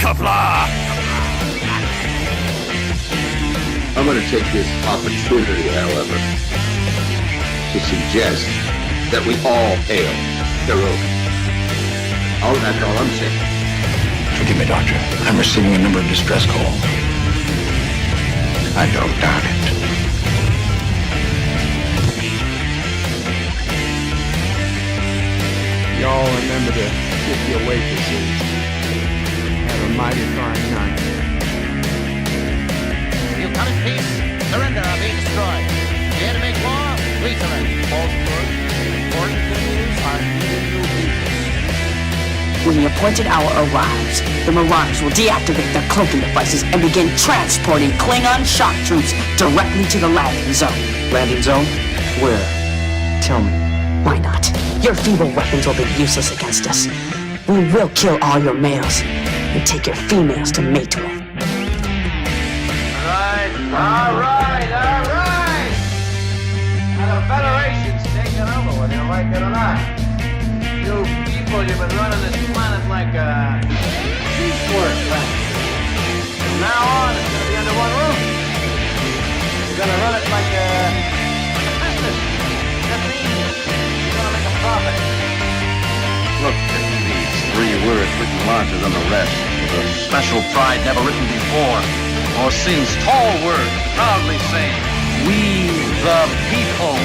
Qapla! I'm going to take this opportunity, however, to suggest that we all hail Hiroga. That's all I'm saying. Forgive me, Doctor. I'm receiving a number of distress calls. I don't doubt it. Y'all remember to tip your waitresses. Have a mighty fine night. You come in peace, surrender or be destroyed. Here to make war, we surrender. Falsehood, important things are needed to be. When the appointed hour arrives, the Marauders will deactivate their cloaking devices and begin transporting Klingon shock troops directly to the landing zone. Landing zone? Where? Tell me. Why not? Your feeble weapons will be useless against us. We will kill all your males and take your females to mate with. All right. Now the Federation's taking over, whether you like it or not. You people, you've been running this planet like a piecework planet. From now on, it's going to be under one roof. You're going to run it like a business. That means you're going to make a profit. Look at these 3 words written larger than the rest, with a special pride never written before or since. Tall words proudly saying, "We the people."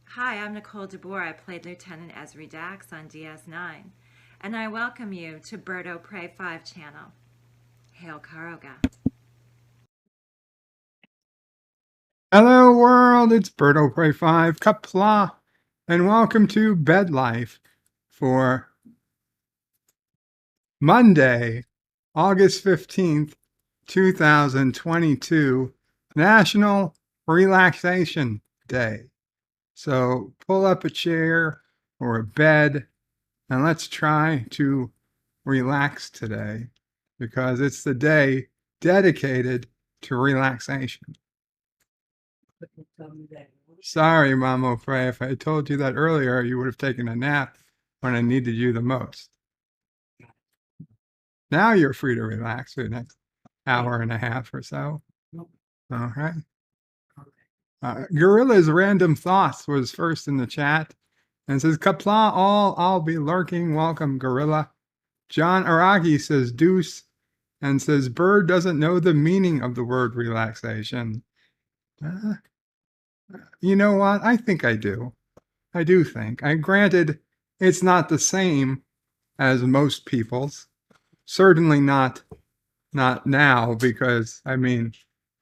Hi, I'm Nicole DeBoer. I played Lieutenant Esri Dax on DS9, and I welcome you to Birdo Prey 5 channel. Hail Karoga. Hello world, it's Birdo Prey 5, Qapla, and welcome to Bed Life for Monday, August 15th, 2022, National Relaxation Day. So pull up a chair or a bed and let's try to relax today because it's the day dedicated to relaxation. Sorry, Mamo Frey, if I told you that earlier, you would have taken a nap when I needed you the most. Now you're free to relax for the next hour and a half or so. All right. Gorilla's Random Thoughts was first in the chat and says, Qapla all, I'll be lurking. Welcome, Gorilla. John Aragi says, deuce, and says, Bird doesn't know the meaning of the word relaxation. You know what? I think I do. I do think. Granted, it's not the same as most people's. Certainly not now, because, I mean,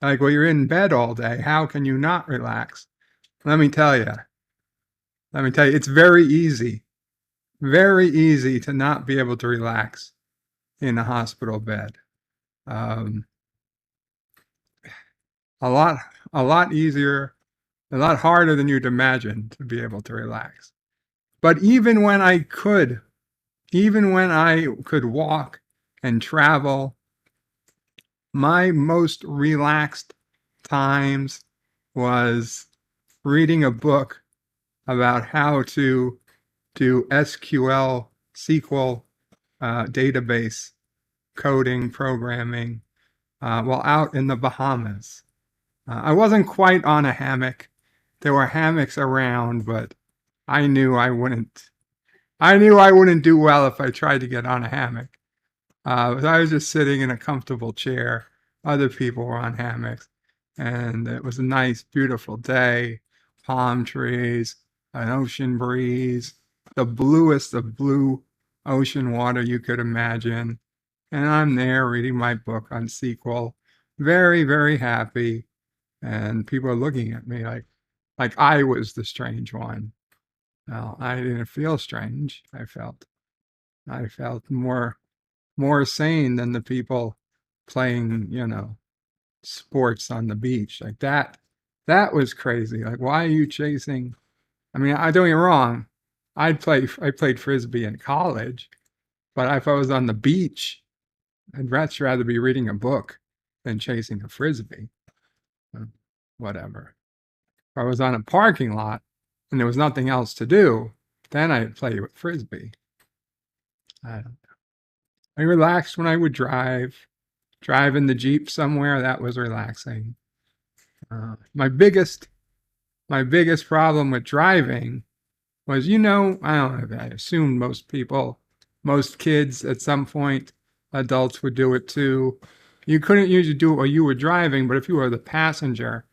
like, well, you're in bed all day. How can you not relax? Let me tell you, it's very easy to not be able to relax in a hospital bed. A lot easier, a lot harder than you'd imagine to be able to relax. But even when I could walk and travel, my most relaxed times was reading a book about how to do SQL database coding, programming, while out in the Bahamas. I wasn't quite on a hammock. There were hammocks around, but I knew I wouldn't do well if I tried to get on a hammock. I was just sitting in a comfortable chair. Other people were on hammocks, and it was a nice, beautiful day. Palm trees, an ocean breeze, the bluest of blue ocean water you could imagine. And I'm there reading my book on SQL, very, very happy. And people are looking at me like I was the strange one. Well, I didn't feel strange. I felt more sane than the people playing, sports on the beach. Like that was crazy. Like, why are you chasing? I mean, I don't get me wrong. I played Frisbee in college, But if I was on the beach, I'd much rather be reading a book than chasing a frisbee. Whatever. If I was on a parking lot and there was nothing else to do, then I'd play with frisbee. I don't know. I relaxed when I would drive in the Jeep somewhere. That was relaxing. My biggest problem with driving was, I don't know, I assume most kids at some point, adults would do it too. You couldn't usually do it while you were driving, but if you were the passenger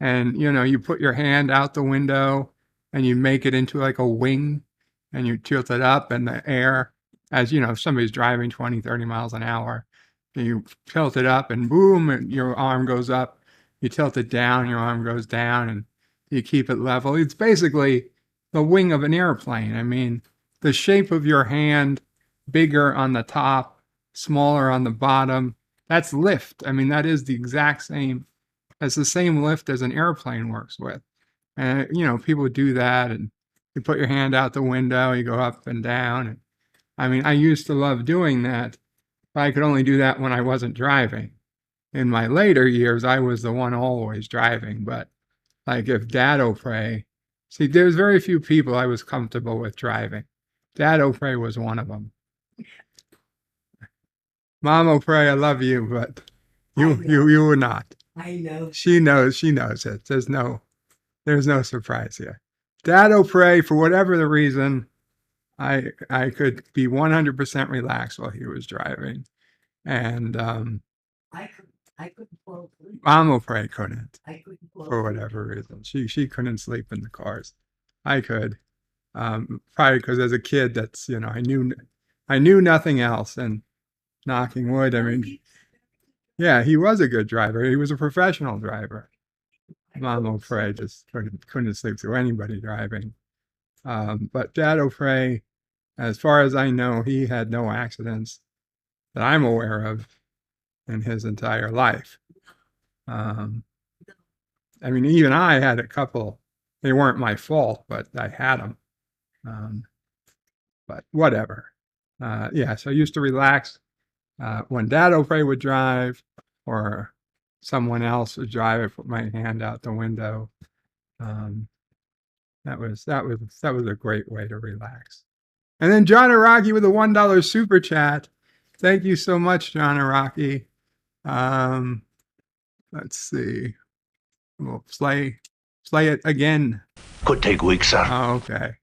and, you put your hand out the window and you make it into like a wing and you tilt it up and the air, as if somebody's driving 20, 30 miles an hour, you tilt it up and boom, and your arm goes up. You tilt it down, your arm goes down, and you keep it level. It's basically the wing of an airplane. I mean, the shape of your hand, bigger on the top, smaller on the bottom, that's lift. I mean, that is the exact same, that's the same lift as an airplane works with. And, people do that, and you put your hand out the window, you go up and down. And, I mean, I used to love doing that, but I could only do that when I wasn't driving. In my later years, I was the one always driving, but like if Dad O'Prey, see, there's very few people I was comfortable with driving. Dad O'Prey was one of them. Mom O'Prey, I love you, but you were not. I know. She knows it. There's no surprise here. Dad O'Prey, for whatever the reason, I could be 100% relaxed while he was driving. And I couldn't fall asleep. Mom O'Prey couldn't. I couldn't fall For asleep. whatever reason. She couldn't sleep in the cars. I could. Probably because as a kid, that's, I knew nothing else. And knocking wood, I mean, yeah, he was a good driver. He was a professional driver. Mom O'Prey just couldn't sleep through anybody driving. But Dad O'Prey, as far as I know, he had no accidents that I'm aware of in his entire life. I mean, even I had a couple. They weren't my fault, but I had them. But whatever. Yeah, so I used to relax when Dad O'Prey would drive or someone else would drive. I put my hand out the window. That was a great way to relax. And then John Araki with a $1 super chat. Thank you so much, John Araki. Let's see. We'll play it again. Could take weeks, sir. Oh, okay.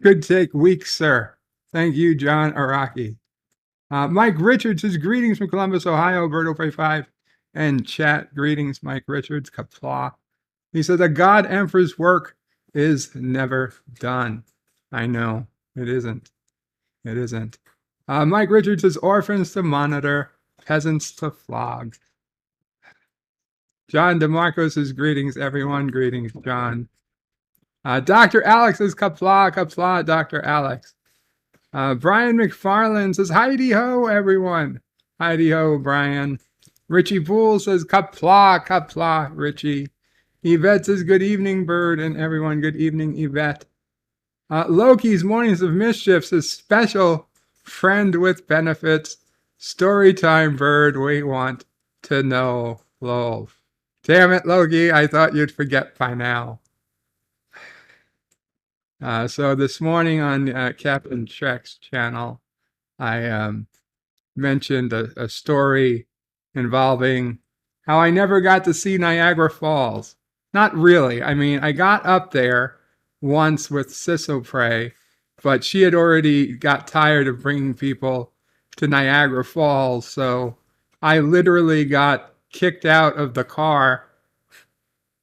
Could take weeks, sir. Thank you, John Araki. Mike Richards says, greetings from Columbus, Ohio, Birdo Pray 5. And chat, greetings, Mike Richards, Qapla. He said, the God Emperor's work is never done. I know, it isn't. It isn't. Mike Richards says, orphans to monitor, peasants to flog. John DeMarco says, greetings, everyone. Greetings, John. Dr. Alex says, Qapla, Dr. Alex. Brian McFarland says, Heidi-ho, everyone. Heidi-ho, Brian. Richie Poole says, Qapla, Richie. Yvette says, good evening, Bird, and everyone, good evening, Yvette. Loki's Mornings of Mischief says, special friend with benefits. Story time, Bird, we want to know, lol. Damn it, Loki, I thought you'd forget by now. So this morning on Captain Shrek's channel, I mentioned a story involving how I never got to see Niagara Falls. Not really. I mean, I got up there once with Sis O'Prey, but she had already got tired of bringing people to Niagara Falls, so I literally got kicked out of the car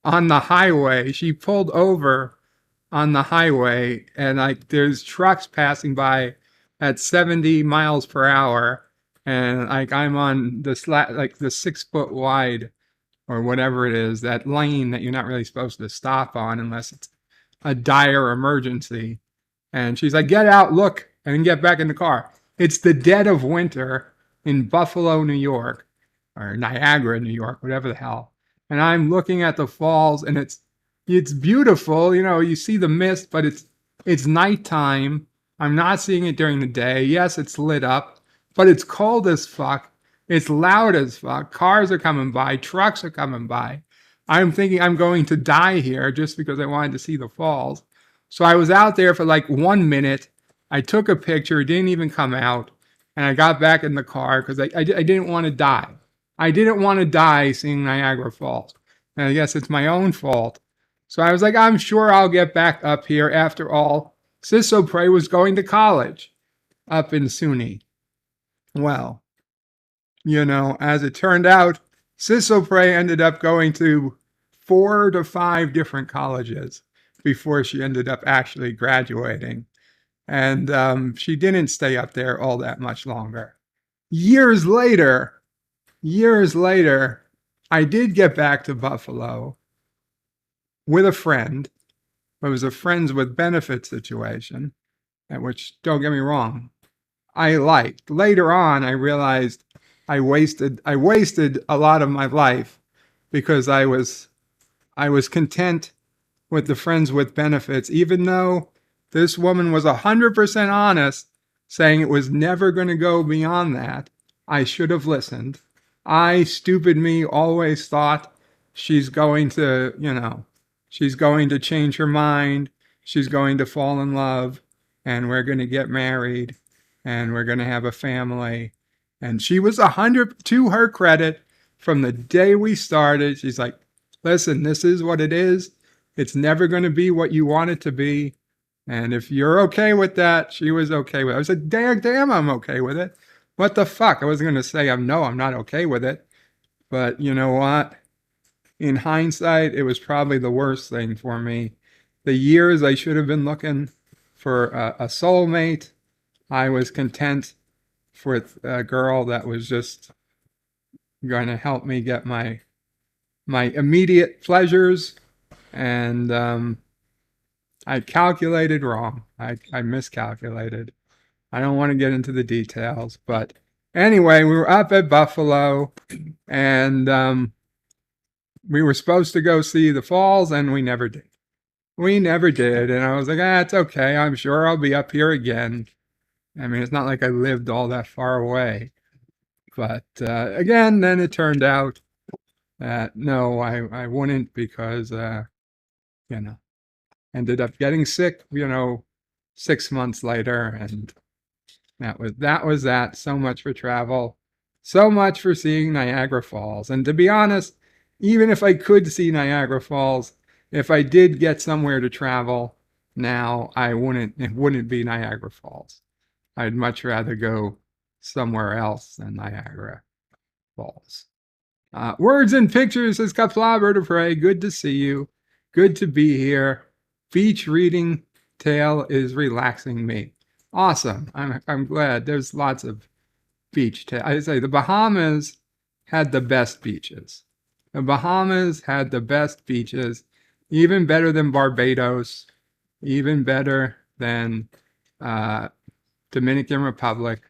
on the highway. She pulled over on the highway, and there's trucks passing by at 70 miles per hour, and I'm on the 6 foot wide or whatever it is, that lane that you're not really supposed to stop on unless it's a dire emergency. And she's like, get out, look, and then get back in the car. It's the dead of winter in Buffalo, New York, or Niagara, New York, whatever the hell. And I'm looking at the falls, and it's beautiful. You see the mist, but it's nighttime, I'm not seeing it during the day. Yes, it's lit up, but it's cold as fuck. It's loud as fuck. Cars are coming by. Trucks are coming by. I'm thinking I'm going to die here just because I wanted to see the falls. So I was out there for like 1 minute. I took a picture. It didn't even come out. And I got back in the car because I didn't want to die. I didn't want to die seeing Niagara Falls. And I guess it's my own fault. So I was like, I'm sure I'll get back up here. After all, Sisopre was going to college up in SUNY. Well, as it turned out, Sisopre ended up going to 4 to 5 different colleges before she ended up actually graduating. And she didn't stay up there all that much longer. Years later, I did get back to Buffalo with a friend. It was a friends with benefits situation, at which, don't get me wrong, I liked. Later on, I realized I wasted a lot of my life because I was content with the friends with benefits, even though this woman was 100% honest, saying it was never going to go beyond that. I should have listened. I, stupid me, always thought she's going to change her mind. She's going to fall in love, and we're going to get married, and we're going to have a family. And she was 100, to her credit, from the day we started. She's like, listen, this is what it is. It's never going to be what you want it to be. And if you're okay with that, she was okay with it. I was like, damn, I'm okay with it. What the fuck? I wasn't going to say I'm not okay with it. But you know what? In hindsight, it was probably the worst thing for me. The years I should have been looking for a soulmate, I was content with a girl that was just going to help me get my immediate pleasures. And I calculated wrong. I miscalculated. I don't want to get into the details, but anyway, we were up at Buffalo, and we were supposed to go see the falls, and we never did. And I was like, it's okay. I'm sure I'll be up here again. I mean, it's not like I lived all that far away. But again, then it turned out that no, I wouldn't, because ended up getting sick, 6 months later, and that was that. So much for travel, so much for seeing Niagara Falls. And to be honest, even if I could see Niagara Falls, if I did get somewhere to travel now, it wouldn't be Niagara Falls. I'd much rather go somewhere else than Niagara Falls. Words and pictures, says Qapla, bird of prey. Good to see you. Good to be here. Beach reading tale is relaxing me. Awesome. I'm glad. There's lots of beach tales. I say the Bahamas had the best beaches. The Bahamas had the best beaches, even better than Barbados, even better than Dominican Republic,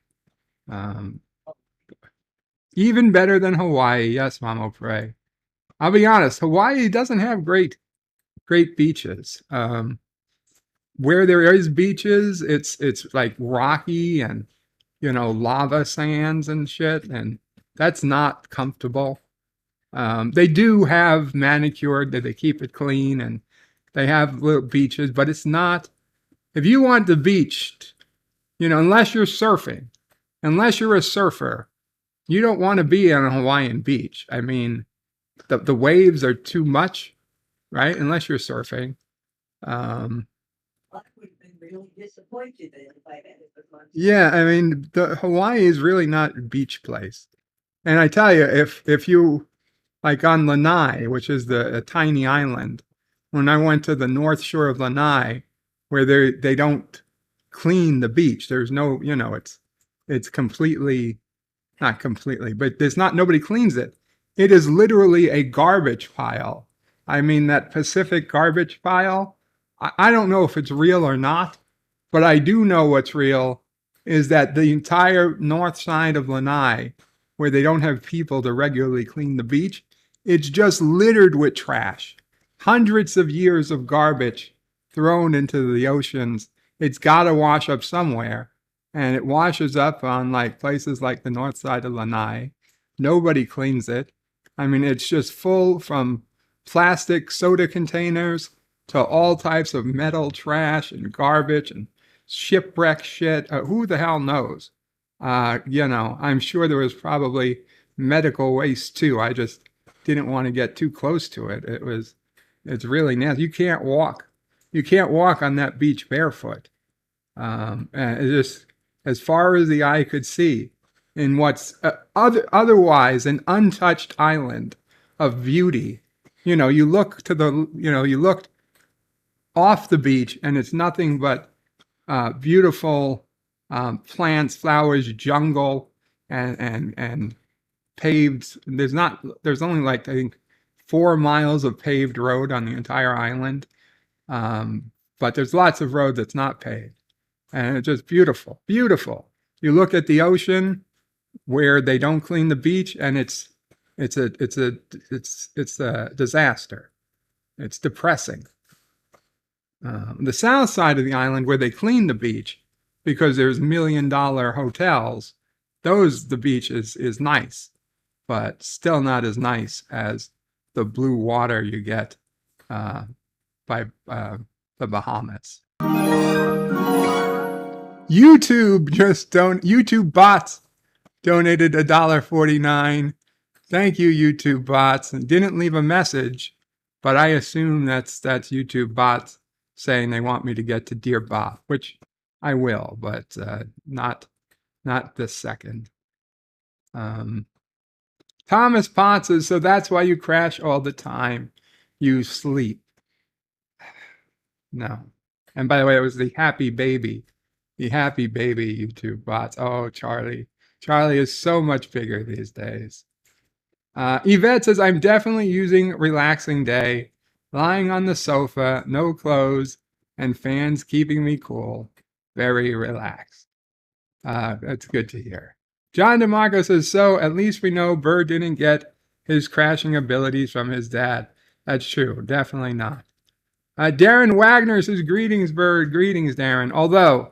even better than Hawaii. Yes, Mama Pray. I'll be honest, Hawaii doesn't have great beaches. Where there is beaches, it's like rocky and lava sands and shit, and that's not comfortable. They do have manicured, that they keep it clean, and they have little beaches, but it's not. If you want the beach, unless you're surfing, unless you're a surfer, you don't want to be on a Hawaiian beach. I mean, the waves are too much, right? Unless you're surfing. I would have been really disappointed if I had it for lunch. Yeah, I mean, the Hawaii is really not a beach place. And I tell you, if you, like on Lanai, which is a tiny island, when I went to the north shore of Lanai, where they don't clean the beach, there's no, it's completely, not completely, but nobody cleans it. It is literally a garbage pile. I mean, that Pacific garbage pile, I don't know if it's real or not, but I do know what's real is that the entire north side of Lanai, where they don't have people to regularly clean the beach, it's just littered with trash. Hundreds of years of garbage thrown into the oceans it's got to wash up somewhere. And it washes up on like places like the north side of Lanai. Nobody cleans it. I mean, it's just full from plastic soda containers to all types of metal trash and garbage and shipwreck shit. Who the hell knows? I'm sure there was probably medical waste too. I just didn't want to get too close to it. It's really nasty. You can't walk. You can't walk on that beach barefoot. And it just, as far as the eye could see, in what's otherwise an untouched island of beauty. You look you look off the beach and it's nothing but beautiful plants, flowers, jungle, and paved. There's only like, I think, 4 miles of paved road on the entire island. But there's lots of road that's not paved. And it's just beautiful, beautiful. You look at the ocean where they don't clean the beach, and it's a disaster. It's depressing. The south side of the island where they clean the beach, because there's $1 million hotels, the beach is nice, but still not as nice as the blue water you get by the Bahamas. YouTube bots donated $1.49. Thank you, YouTube bots, and didn't leave a message, but I assume that's YouTube bots saying they want me to get to Dear Bop, which I will, but not this second. Thomas Potts says, so that's why you crash all the time. You sleep. No. And by the way, it was the happy baby YouTube bots. Oh, Charlie. Charlie is so much bigger these days. Yvette says, I'm definitely using relaxing day, lying on the sofa, no clothes, and fans keeping me cool. Very relaxed. That's good to hear. John DeMarco says, so at least we know Bird didn't get his crashing abilities from his dad. That's true. Definitely not. Darren Wagner says, greetings, Bird. Greetings, Darren. Although,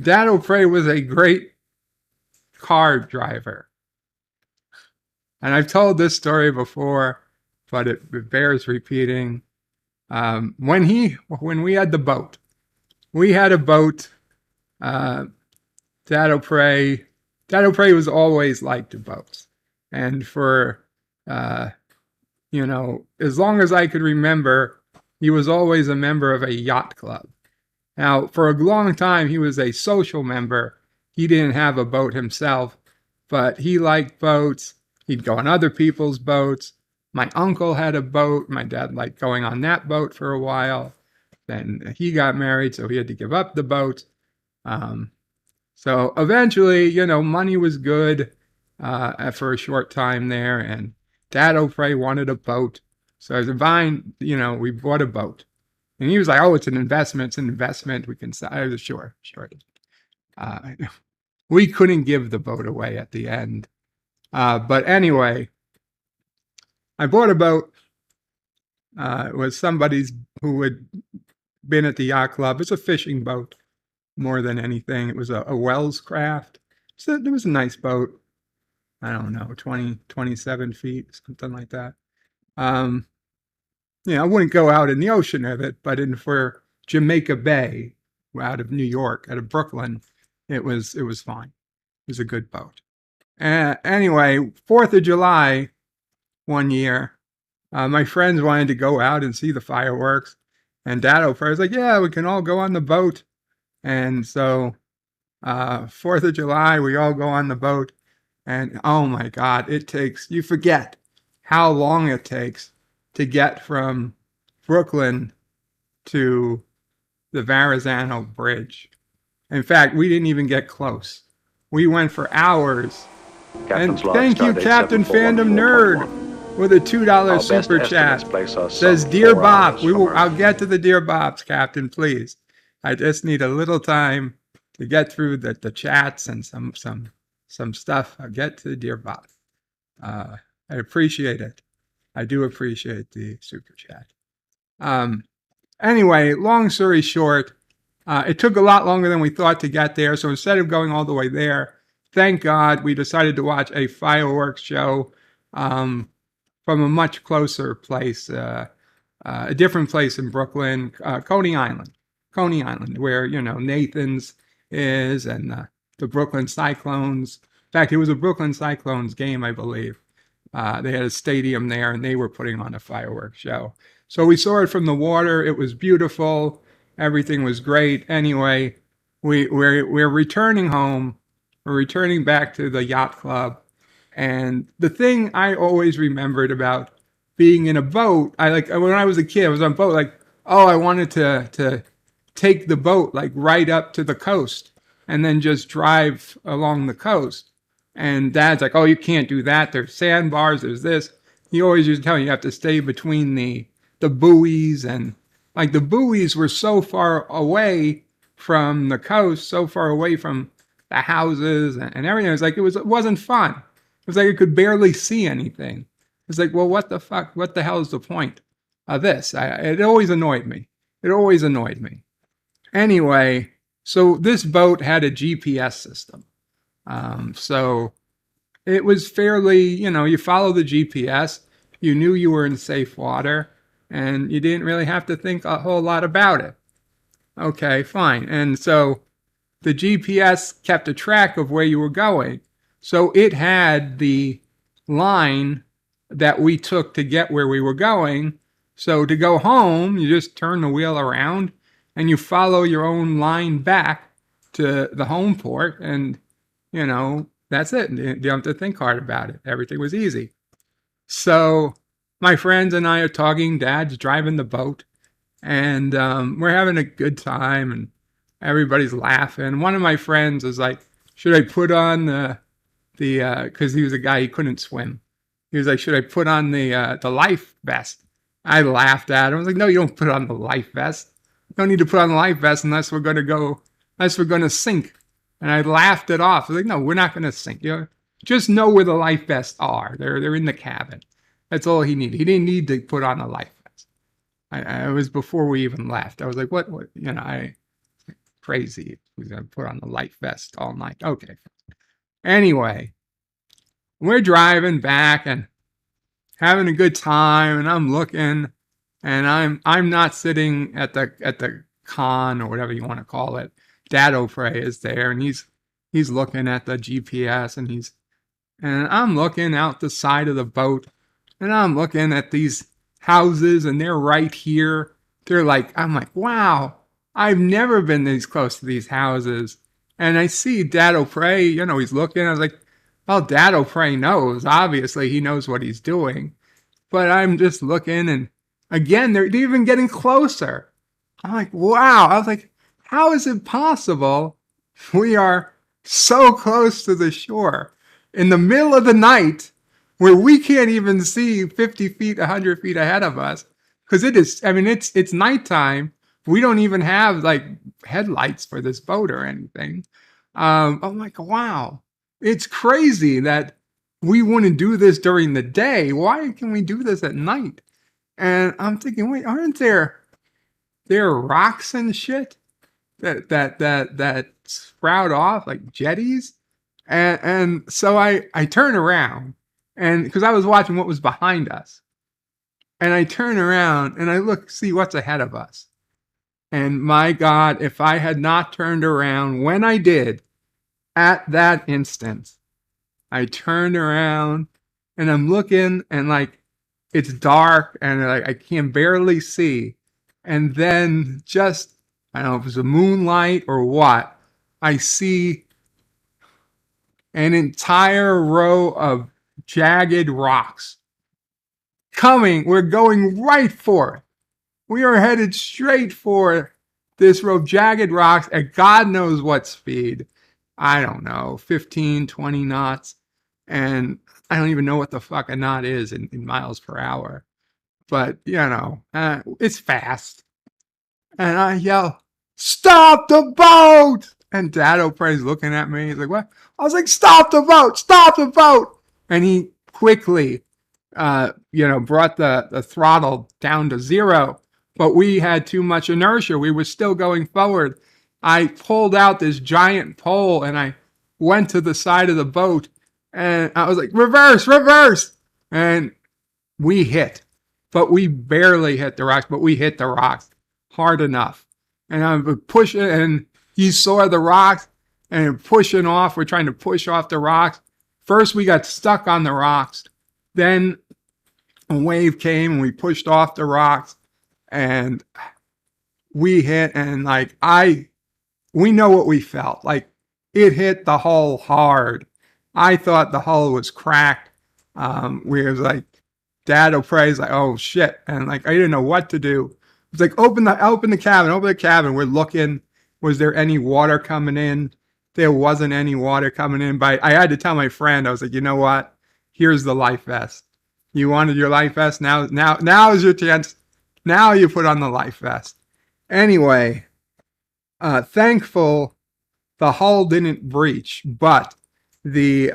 Dad O'Prey was a great car driver. And I've told this story before, but it bears repeating. When we had the boat, Dad O'Prey was always liked boats. And for, as long as I could remember, he was always a member of a yacht club. Now, for a long time, he was a social member. He didn't have a boat himself, but he liked boats. He'd go on other people's boats. My uncle had a boat. My dad liked going on that boat for a while. Then he got married, so he had to give up the boat. So eventually, money was good for a short time there, and Dad O'Prey wanted a boat. So as a vine, we bought a boat. And he was like, oh, it's an investment. We can sell. I was sure. We couldn't give the boat away at the end. But anyway, I bought a boat. It was somebody's who had been at the yacht club. It's a fishing boat more than anything. It was a Wells craft. So it was a nice boat. I don't know, 27 feet, something like that. I wouldn't go out in the ocean with it, but for Jamaica Bay, out of New York, out of Brooklyn, it was fine. It was a good boat. Anyway, 4th of July one year, my friends wanted to go out and see the fireworks, and Dad O'Prey was like, yeah, we can all go on the boat. And so 4th of July, we all go on the boat, and oh my God, you forget how long it takes to get from Brooklyn to the Verrazano Bridge. In fact, we didn't even get close. We went for hours. And thank you, Captain Fandom Nerd, with a $2 super chat. Says, Dear Bops, I'll get to the Dear Bops, Captain, please. I just need a little time to get through the chats and some stuff. I'll get to the Dear Bops. I appreciate it. I do appreciate the super chat. Anyway, long story short, It took a lot longer than we thought to get there. So instead of going all the way there, thank God we decided to watch a fireworks show from a much closer place, a different place in Brooklyn, Coney Island, where, Nathan's is and the Brooklyn Cyclones. In fact, it was a Brooklyn Cyclones game, I believe. They had a stadium there and they were putting on a fireworks show. So we saw it from the water. It was beautiful. Everything was great. Anyway, we're returning home. We're returning back to the yacht club. And the thing I always remembered about being in a boat, when I was a kid, I was on a boat, I wanted to take the boat right up to the coast and then just drive along the coast. And Dad's like, oh, you can't do that. There's sandbars, there's this. He always used to tell me you have to stay between the buoys, and the buoys were so far away from the coast, so far away from the houses and everything. It wasn't fun. It was like I could barely see anything. It's like, well, what the fuck? What the hell is the point of this? It always annoyed me. Anyway, so this boat had a GPS system. So it was fairly, you follow the GPS, you knew you were in safe water, and you didn't really have to think a whole lot about it. Okay, fine. And so the GPS kept a track of where you were going. So it had the line that we took to get where we were going. So to go home, you just turn the wheel around and you follow your own line back to the home port, and that's it. You don't have to think hard about it. Everything was easy. So my friends and I are talking. Dad's driving the boat, and we're having a good time, and everybody's laughing. One of my friends is like, should I put on because he was a guy, he couldn't swim. He was like, should I put on the life vest? I laughed at him. I was like, no, you don't put on the life vest. You don't need to put on the life vest unless we're going to sink. And I laughed it off. I was like, no, we're not going to sink. Just know where the life vests are. They're in the cabin. That's all he needed. He didn't need to put on a life vest. I was before we even left. I was like, what? Crazy. We're going to put on the life vest all night. Okay. Anyway, we're driving back and having a good time, and I'm looking, and I'm not sitting at the con or whatever you want to call it. Dad O'Prey is there, and he's looking at the GPS, and I'm looking out the side of the boat, and I'm looking at these houses, and they're right here. I'm like, wow, I've never been this close to these houses. And I see Dad O'Prey, he's looking. I was like, well, Dad O'Prey knows. Obviously, he knows what he's doing. But I'm just looking, and again, they're even getting closer. I'm like, wow. I was like, how is it possible we are so close to the shore in the middle of the night where we can't even see 50 feet, 100 feet ahead of us? Because it's nighttime. We don't even have headlights for this boat or anything. I'm like, wow, it's crazy that we wouldn't do this during the day. Why can we do this at night? And I'm thinking, wait, aren't there rocks and shit that sprout off like jetties? And so I turn around, and because I was watching what was behind us, and I turn around and I see what's ahead of us. And my God, if I had not turned around when I did, at that instant, I turned around and I'm looking, and it's dark and I can barely see. And then just, I don't know if it was the moonlight or what, I see an entire row of jagged rocks coming. We're going right for it. We are headed straight for this row of jagged rocks at God knows what speed. I don't know, 15, 20 knots. And I don't even know what the fuck a knot is in miles per hour. But, it's fast. And I yell, stop the boat! And Dad O'Prey's looking at me. He's like, what? I was like, stop the boat! Stop the boat! And he quickly, brought the throttle down to 0. But we had too much inertia. We were still going forward. I pulled out this giant pole and I went to the side of the boat and I was like, reverse, reverse. And we hit, but we barely hit the rocks, but we hit the rocks hard enough. And I'm pushing, and you saw the rocks and pushing off. We're trying to push off the rocks. First, we got stuck on the rocks. Then a wave came and we pushed off the rocks and we hit. And like, we know what we felt. Like, it hit the hull hard. I thought the hull was cracked. We was like, Dad will pray. He's like, oh shit. And like, I didn't know what to do. It's like, open the cabin. We're looking, was there any water coming in? There wasn't any water coming in, but I had to tell my friend, I was like, you know what? Here's the life vest. You wanted your life vest? Now is your chance. Now you put on the life vest. Anyway, thankful the hull didn't breach, but the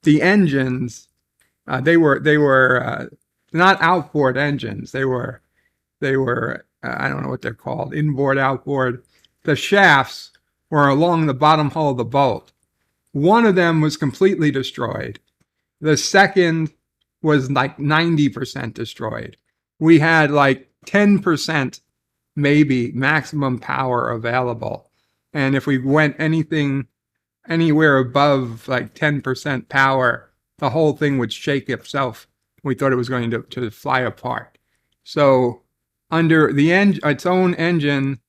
engines, they were not outboard engines. They were I don't know what they're called, inboard, outboard. The shafts were along the bottom hull of the boat. One of them was completely destroyed. The second was like 90% destroyed. We had like 10% maybe maximum power available. And if we went anywhere above like 10% power, the whole thing would shake itself. We thought it was going to fly apart. So under its own engine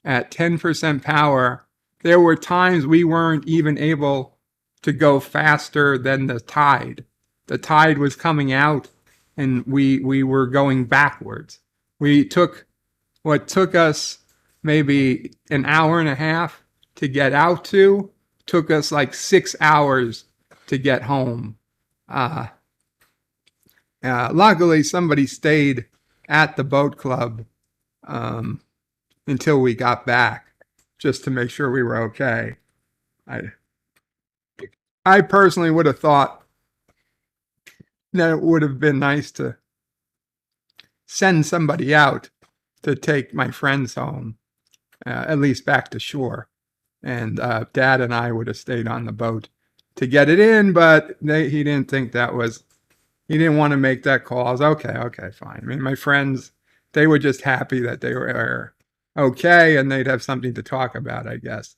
at 10% power, there were times we weren't even able to go faster than the tide. The tide was coming out and we were going backwards. What took us maybe an hour and a half to get out to, took us like 6 hours to get home. Luckily, somebody stayed at the boat club until we got back, just to make sure we were okay. I personally would have thought that it would have been nice to send somebody out to take my friends home, at least back to shore. And Dad and I would have stayed on the boat to get it in, but he didn't think he didn't want to make that call. I was okay, fine. I mean, my friends, they were just happy that they were okay and they'd have something to talk about, I guess.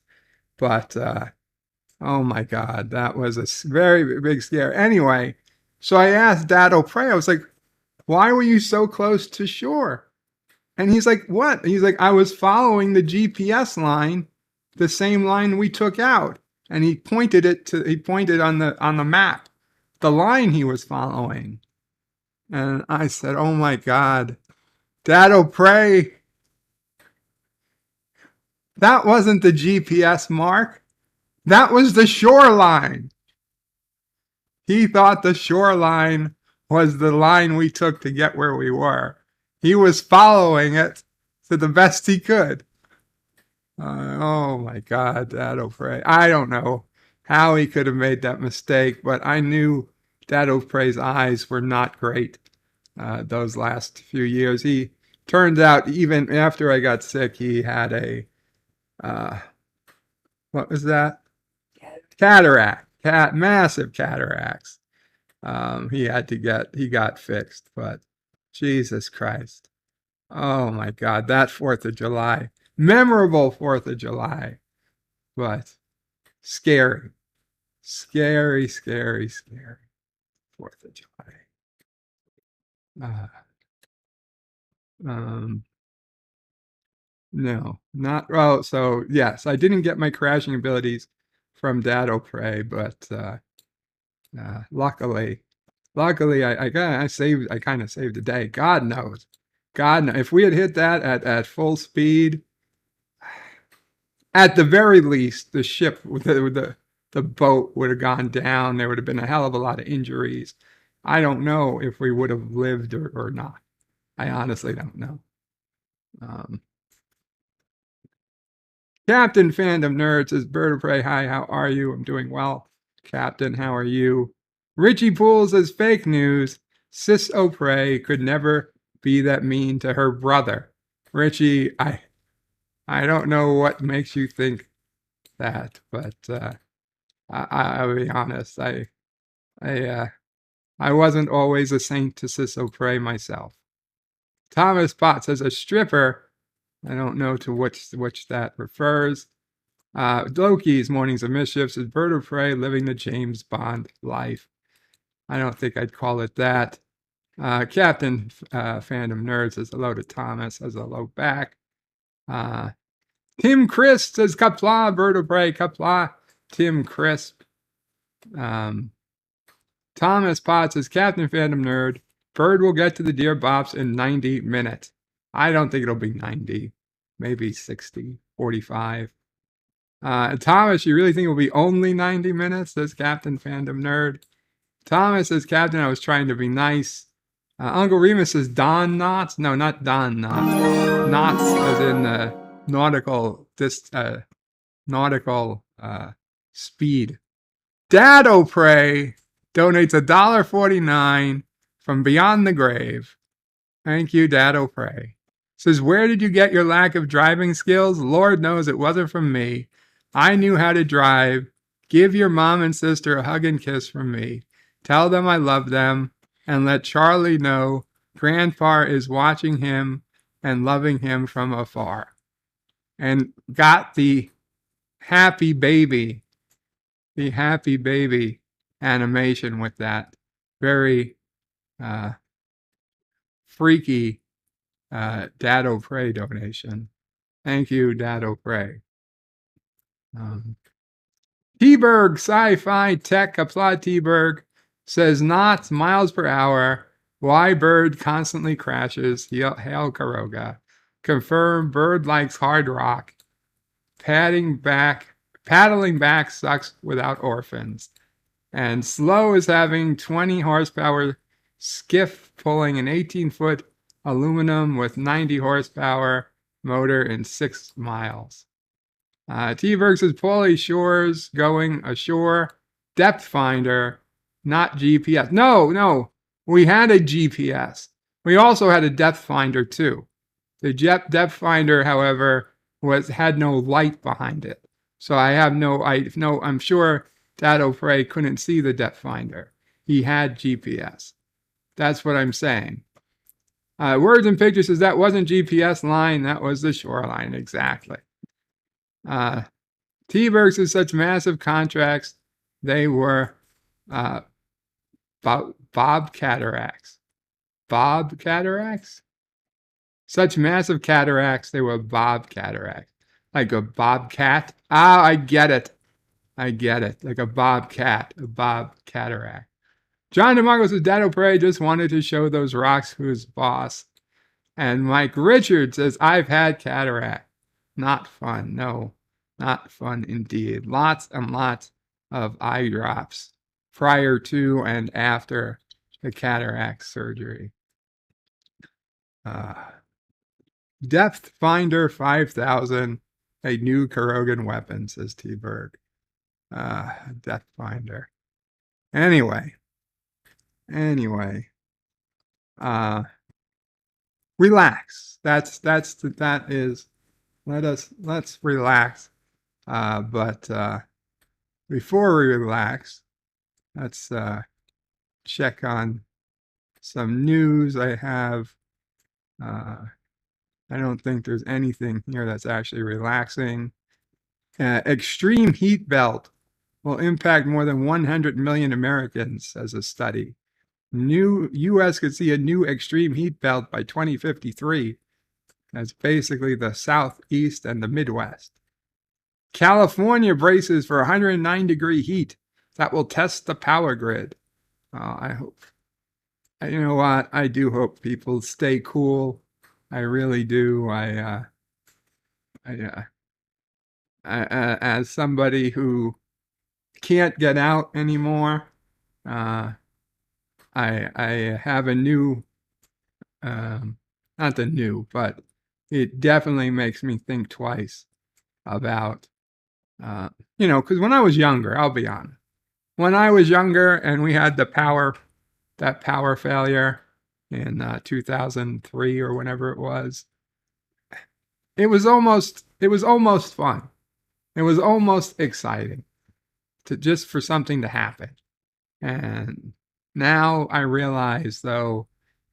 But, oh my God, that was a very big scare. Anyway, so I asked Dad O'Prey, I was like, why were you so close to shore? And he's like, what? He's like, I was following the GPS line, the same line we took out. And he pointed on the map, the line he was following. And I said, oh my God, Dad O'Prey, that wasn't the GPS mark. That was the shoreline. He thought the shoreline was the line we took to get where we were. He was following it to the best he could. Oh my God, Dad O'Prey. I don't know how he could have made that mistake, but I knew Dad O'Prey's eyes were not great those last few years. He turned out, even after I got sick, he had a, what was that? Cataract. Massive cataracts. He got fixed, but Jesus Christ. Oh my God, that 4th of July. Memorable 4th of July, but scary. Scary, scary, scary 4th of July. No, not, oh, so yes, I didn't get my crashing abilities from Dad O'Prey, but luckily I kind of saved the day. God knows. If we had hit that at full speed, at the very least, the ship with the boat would have gone down. There would have been a hell of a lot of injuries. I don't know if we would have lived or not. I honestly don't know. Captain Fandom Nerd says, Bird of Prey, hi, how are you? I'm doing well. Captain, how are you? Richie Poole says, fake news. Sis O'Prey could never be that mean to her brother. Richie, I don't know what makes you think that, but I'll be honest. I wasn't always a saint to Siso myself. Thomas Potts says a stripper. I don't know to which that refers. Loki's Mornings of Mischief says Bird of Prey living the James Bond life. I don't think I'd call it that. Captain Fandom Nerd says hello to Thomas, says hello back. Tim Crisp says Qapla, Bird of Prey, Qapla, Tim Crisp. Thomas Potts says Captain Fandom Nerd, Bird will get to the Dear Bops in 90 minutes. I don't think it'll be 90, maybe 60, 45. Thomas, you really think it will be only 90 minutes? Says Captain Fandom Nerd. Thomas says, Captain, I was trying to be nice. Uncle Remus says Don Knotts. No, not Don Knotts. Knots as in nautical speed. Dad O'Prey donates $1.49 from Beyond the Grave. Thank you, Dad O'Prey. Says, where did you get your lack of driving skills? Lord knows it wasn't from me. I knew how to drive. Give your mom and sister a hug and kiss from me. Tell them I love them. And let Charlie know Grandpa is watching him and loving him from afar. And got the happy baby animation with that. Very freaky Dad O'Prey donation. Thank you, Dad O'Prey. T-Berg Sci-Fi Tech Applaud T-Berg says knots miles per hour. Why Bird constantly crashes. Hail Karoga. Confirm Bird likes hard rock. Paddling back sucks without orphans. And Slow is having 20 horsepower skiff pulling an 18-foot aluminum with 90 horsepower motor in 6 miles. T-Berg says Paulie Shores going ashore. Depth finder, not GPS. No. We had a GPS. We also had a depth finder too. The depth finder, however, had no light behind it. So I'm sure Dad O'Prey couldn't see the depth finder. He had GPS. That's what I'm saying. Words and Pictures says that wasn't GPS line, that was the shoreline, exactly. T-Berg says such massive contracts, they were Bob cataracts. Bob cataracts? Such massive cataracts, they were Bob cataracts. Like a bobcat? Ah, I get it. Like a bobcat, a Bob cataract. John DeMarco says Dad O'Prey just wanted to show those rocks who's boss. And Mike Richards says, I've had cataract. Not fun. No, not fun indeed. Lots and lots of eye drops prior to and after the cataract surgery. Depth Finder 5000, a new Karogan weapon, says T-Berg. Depth Finder. Anyway. Relax. Let's relax. But before we relax, let's check on some news I have. I don't think there's anything here that's actually relaxing. Extreme heat belt will impact more than 100 million Americans, says a study. U.S. could see a new extreme heat belt by 2053. That's basically the Southeast and the Midwest. California braces for 109-degree heat that will test the power grid. I hope. You know what? I do hope people stay cool. I really do. As somebody who can't get out anymore, I have a new, not the new, but it definitely makes me think twice about, because when I was younger, I'll be honest, when I was younger and we had that power failure in 2003 or whenever it was, it was almost fun. It was almost exciting just for something to happen. And now I realize, though,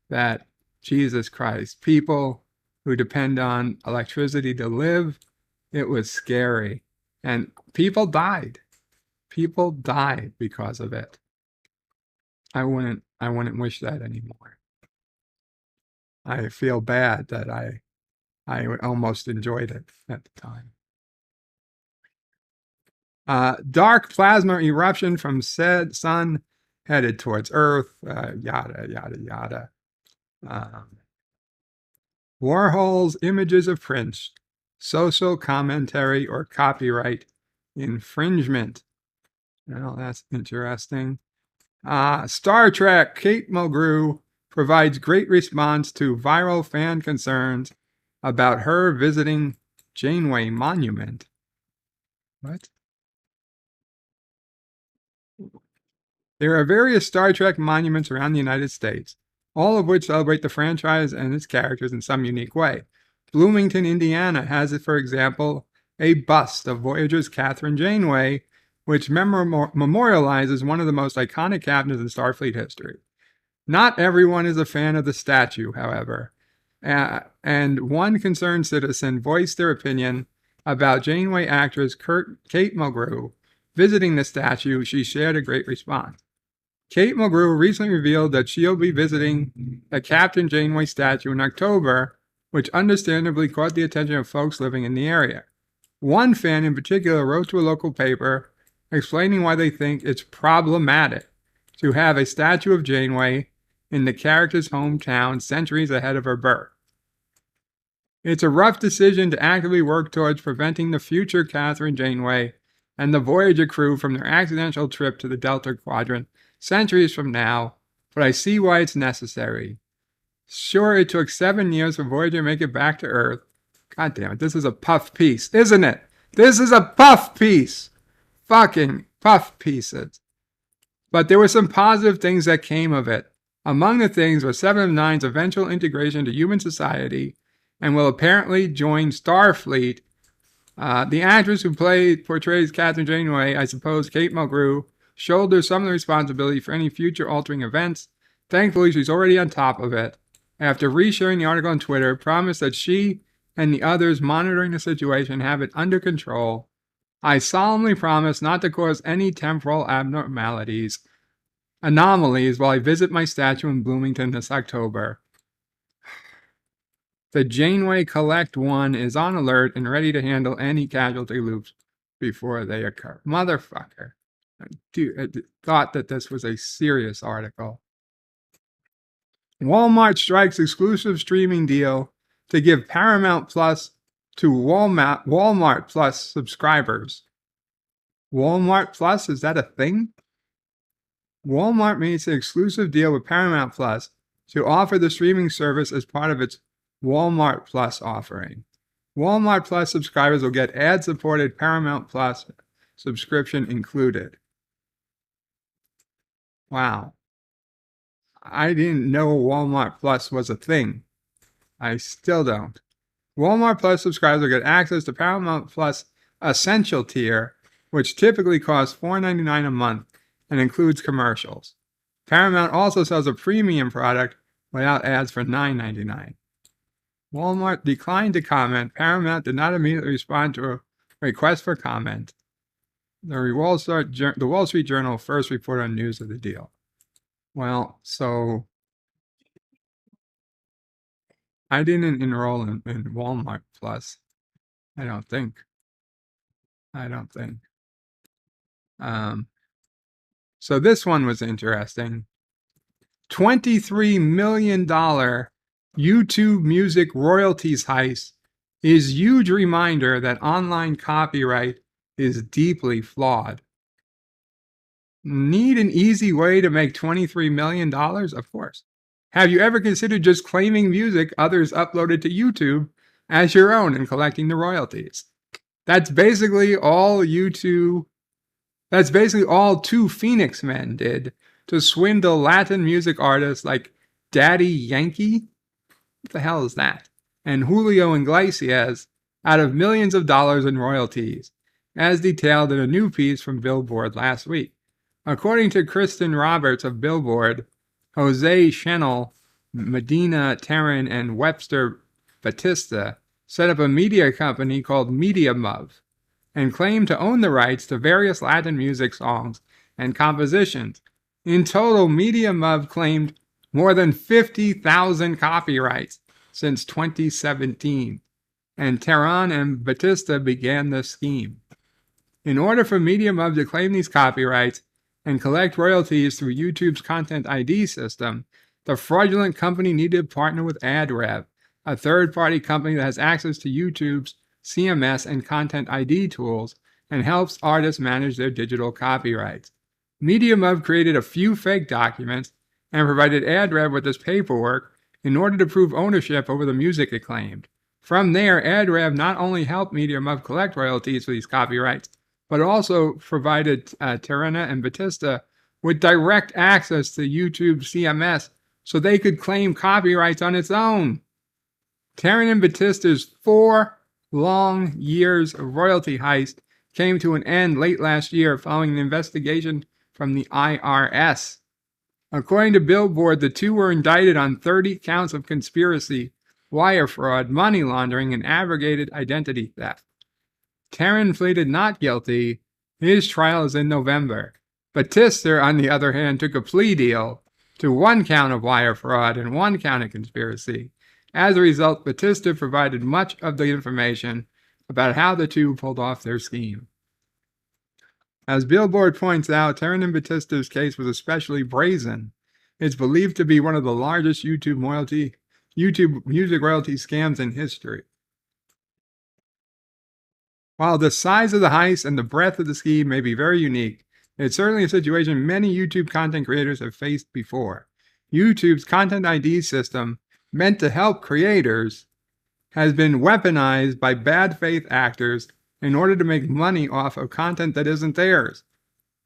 that Jesus Christ, people who depend on electricity to live, it was scary. And people died. People died because of it. I wouldn't wish that anymore. I feel bad that I almost enjoyed it at the time. Dark plasma eruption from said sun headed towards Earth, yada, yada, yada. Warhol's images of Prince, social commentary or copyright infringement. Well, that's interesting. Star Trek, Kate Mulgrew provides great response to viral fan concerns about her visiting Janeway Monument. What? There are various Star Trek monuments around the United States, all of which celebrate the franchise and its characters in some unique way. Bloomington, Indiana has, for example, a bust of Voyager's Catherine Janeway, which memorializes one of the most iconic captains in Starfleet history. Not everyone is a fan of the statue, however, and one concerned citizen voiced their opinion about Janeway actress Kate Mulgrew visiting the statue. She shared a great response. Kate Mulgrew recently revealed that she'll be visiting a Captain Janeway statue in October, which understandably caught the attention of folks living in the area. One fan in particular wrote to a local paper explaining why they think it's problematic to have a statue of Janeway in the character's hometown centuries ahead of her birth. It's a rough decision to actively work towards preventing the future Catherine Janeway and the Voyager crew from their accidental trip to the Delta Quadrant centuries from now, but I see why it's necessary. Sure, it took 7 years for Voyager to make it back to Earth. God damn it, this is a puff piece, isn't it? This is a puff piece! Fucking puff pieces. But there were some positive things that came of it. Among the things was 7 of 9's eventual integration into human society and will apparently join Starfleet. The actress who portrays Catherine Janeway, I suppose Kate Mulgrew, shoulders some of the responsibility for any future altering events. Thankfully, she's already on top of it. After resharing the article on Twitter, promised that she and the others monitoring the situation have it under control. I solemnly promise not to cause any temporal anomalies while I visit my statue in Bloomington this October. The Janeway Collect One is on alert and ready to handle any casualty loops before they occur. Motherfucker. Dude, I thought that this was a serious article. Walmart strikes exclusive streaming deal to give Paramount Plus to Walmart Plus subscribers. Walmart Plus, is that a thing? Walmart makes an exclusive deal with Paramount Plus to offer the streaming service as part of its Walmart Plus offering. Walmart Plus subscribers will get ad-supported Paramount Plus subscription included. Wow. I didn't know Walmart Plus was a thing. I still don't. Walmart Plus subscribers will get access to Paramount Plus Essential tier, which typically costs $4.99 a month and includes commercials. Paramount also sells a premium product without ads for $9.99. Walmart declined to comment. Paramount did not immediately respond to a request for comment. The Wall Street Journal first reported on news of the deal. Well, so I didn't enroll in Walmart Plus. I don't think. So this one was interesting. $23 million YouTube music royalties heist is huge reminder that online copyright is deeply flawed. Need an easy way to make $23 million? Of course. Have you ever considered just claiming music others uploaded to YouTube as your own and collecting the royalties? That's basically all two Phoenix Men did to swindle Latin music artists like Daddy Yankee. What the hell is that? And Julio Iglesias out of millions of dollars in royalties, as detailed in a new piece from Billboard last week. According to Kristen Roberts of Billboard, Jose Schnell, Medina Terran, and Webster Batista set up a media company called MediaMov and claimed to own the rights to various Latin music songs and compositions. In total, MediaMov claimed more than 50,000 copyrights since 2017, and Terran and Batista began the scheme. In order for MediaMov to claim these copyrights and collect royalties through YouTube's Content ID system, the fraudulent company needed to partner with AdRev, a third-party company that has access to YouTube's CMS and Content ID tools and helps artists manage their digital copyrights. MediaMov created a few fake documents and provided AdRev with this paperwork in order to prove ownership over the music it claimed. From there, AdRev not only helped MediaMov collect royalties for these copyrights, but also provided Terrana and Batista with direct access to YouTube CMS so they could claim copyrights on its own. Terran and Batista's 4 long years of royalty heist came to an end late last year following an investigation from the IRS. According to Billboard, the two were indicted on 30 counts of conspiracy, wire fraud, money laundering, and aggravated identity theft. Terran pleaded not guilty. His trial is in November. Batista, on the other hand, took a plea deal to 1 count of wire fraud and 1 count of conspiracy. As a result, Batista provided much of the information about how the two pulled off their scheme. As Billboard points out, Terran and Batista's case was especially brazen. It's believed to be one of the largest YouTube music royalty scams in history. While the size of the heist and the breadth of the scheme may be very unique, it's certainly a situation many YouTube content creators have faced before. YouTube's Content ID system, meant to help creators, has been weaponized by bad faith actors in order to make money off of content that isn't theirs.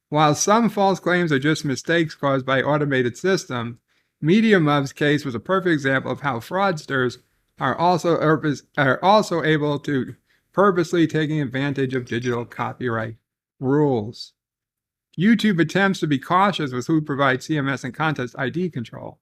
While some false claims are just mistakes caused by automated systems, MediaMov's case was a perfect example of how fraudsters are also able to purposely taking advantage of digital copyright rules. YouTube attempts to be cautious with who provides CMS and Content ID control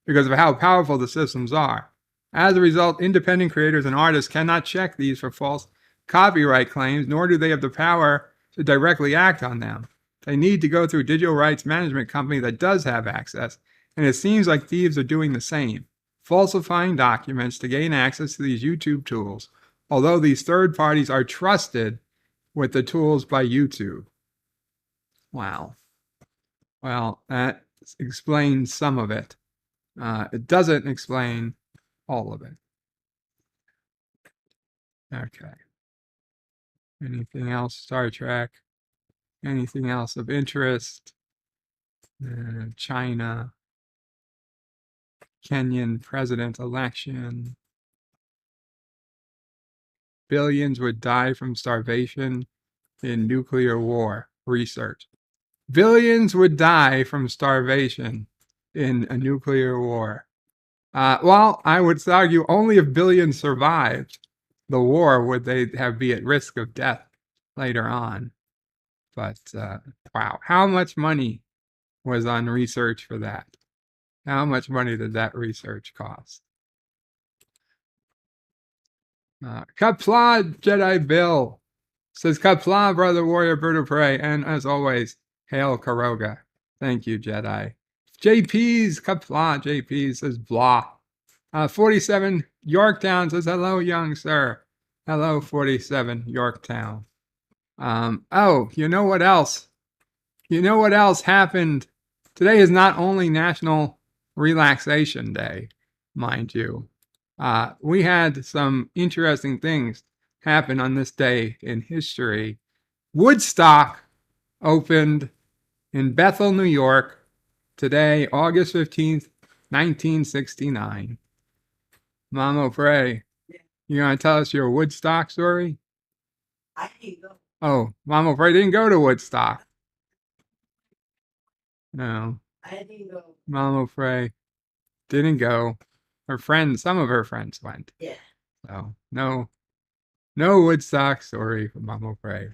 because of how powerful the systems are. As a result, independent creators and artists cannot check these for false copyright claims, nor do they have the power to directly act on them. They need to go through a digital rights management company that does have access, and it seems like thieves are doing the same, falsifying documents to gain access to these YouTube tools, although these third parties are trusted with the tools by YouTube. Wow. Well, that explains some of it. It doesn't explain all of it. Okay. Anything else, Star Trek? Anything else of interest? China. Kenyan president election. Billions would die from starvation in nuclear war. Research. Billions would die from starvation in a nuclear war. Well, I would argue only if billions survived the war would they be at risk of death later on. But wow, how much money was on research for that? How much money did that research cost? Qapla Jedi Bill says, Qapla, brother warrior, bird of prey, and as always, hail Karoga. Thank you, Jedi. JP's Qapla, JP says, blah. 47 Yorktown says, hello, young sir. Hello, 47 Yorktown. Oh, you know what else? You know what else happened? Today is not only National Relaxation Day, mind you. We had some interesting things happen on this day in history. Woodstock opened in Bethel, New York, today, August 15th, 1969. Mama Pray, you gonna tell us your Woodstock story? I didn't go. Oh, Mama Pray didn't go to Woodstock. No, I didn't go. Mama Pray didn't go. Her friends, some of her friends went. Yeah. So, no, No Woodstock story from Mama Frey.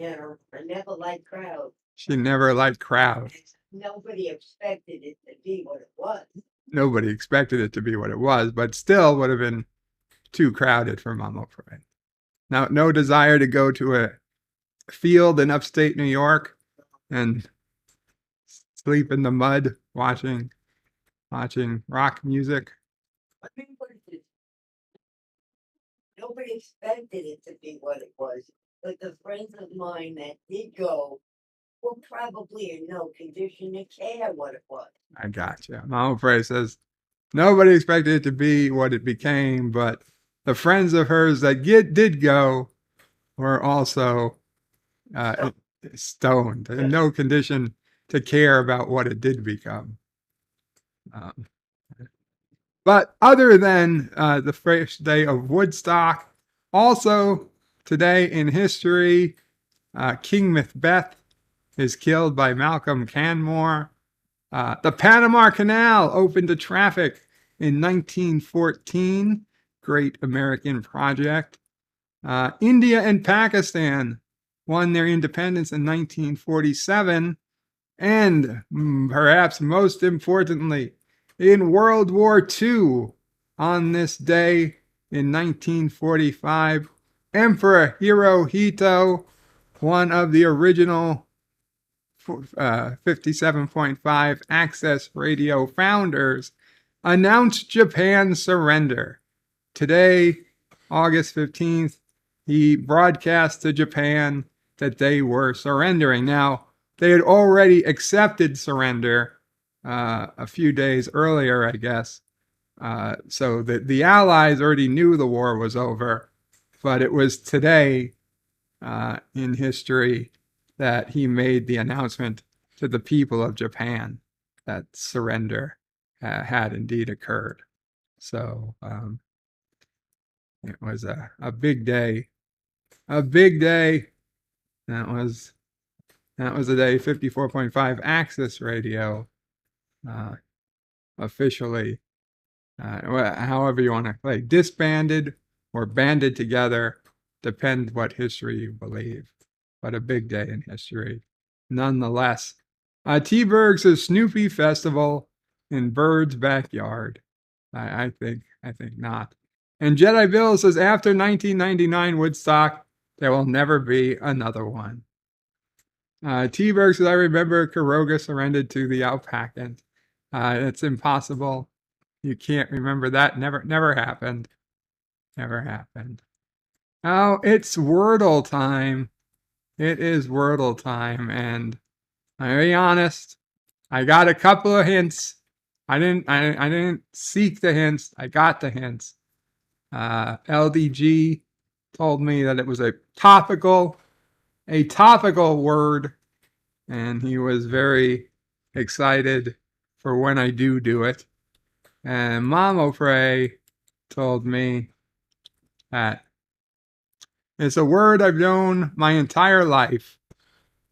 I never liked crowds. She never liked crowds. Nobody expected it to be what it was. Nobody expected it to be what it was, but still would have been too crowded for Mama Frey. Now, no desire to go to a field in upstate New York and sleep in the mud watching rock music. I mean, what is it? Nobody expected it to be what it was. But the friends of mine that did go were probably in no condition to care what it was. I gotcha. Mama Frey says nobody expected it to be what it became, but the friends of hers that did go were also stoned, in no condition to care about what it did become. But other than the first day of Woodstock, also today in history, King Macbeth is killed by Malcolm Canmore. The Panama Canal opened to traffic in 1914. Great American project. India and Pakistan won their independence in 1947. And perhaps most importantly, in World War II, on this day in 1945, Emperor Hirohito, one of the original 57.5 access radio founders, announced Japan's surrender. Today, August 15th, he broadcast to Japan that they were surrendering. Now, they had already accepted surrender a few days earlier, I guess. So the Allies already knew the war was over, but it was today in history that he made the announcement to the people of Japan that surrender had indeed occurred. So it was a big day. A big day. That was the day 54.5 Access Radio officially, however you want to play, disbanded or banded together, depends what history you believe. But a big day in history, nonetheless. T-Berg's Snoopy Festival in Bird's backyard. I think not. And Jedi Bill says after 1999 Woodstock, there will never be another one. T-Berg says I remember Karoga surrendered to the Alpacans. It's impossible. You can't remember that. Never happened. Never happened. Oh, it's Wordle time. It is Wordle time, and I'll be honest, I got a couple of hints. I didn't seek the hints. I got the hints. LDG told me that it was a topical word, and he was very excited for when I do it. And Mama Frey told me that it's a word I've known my entire life,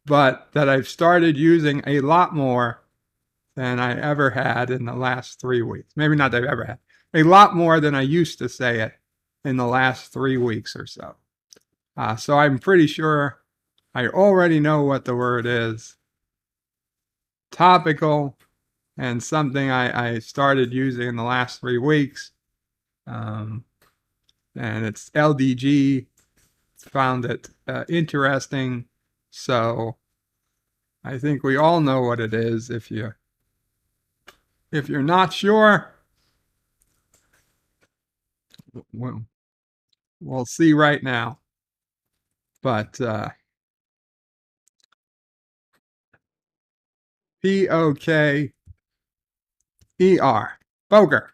but that I've started using a lot more than I ever had in the last 3 weeks. Maybe not that I've ever had. A lot more than I used to say it in the last 3 weeks or so. So I'm pretty sure I already know what the word is. Topical, and something I started using in the last 3 weeks. And it's LDG. Found it interesting. So I think we all know what it is. If you're not sure, we'll see right now. But P-O-K-E-R, poker.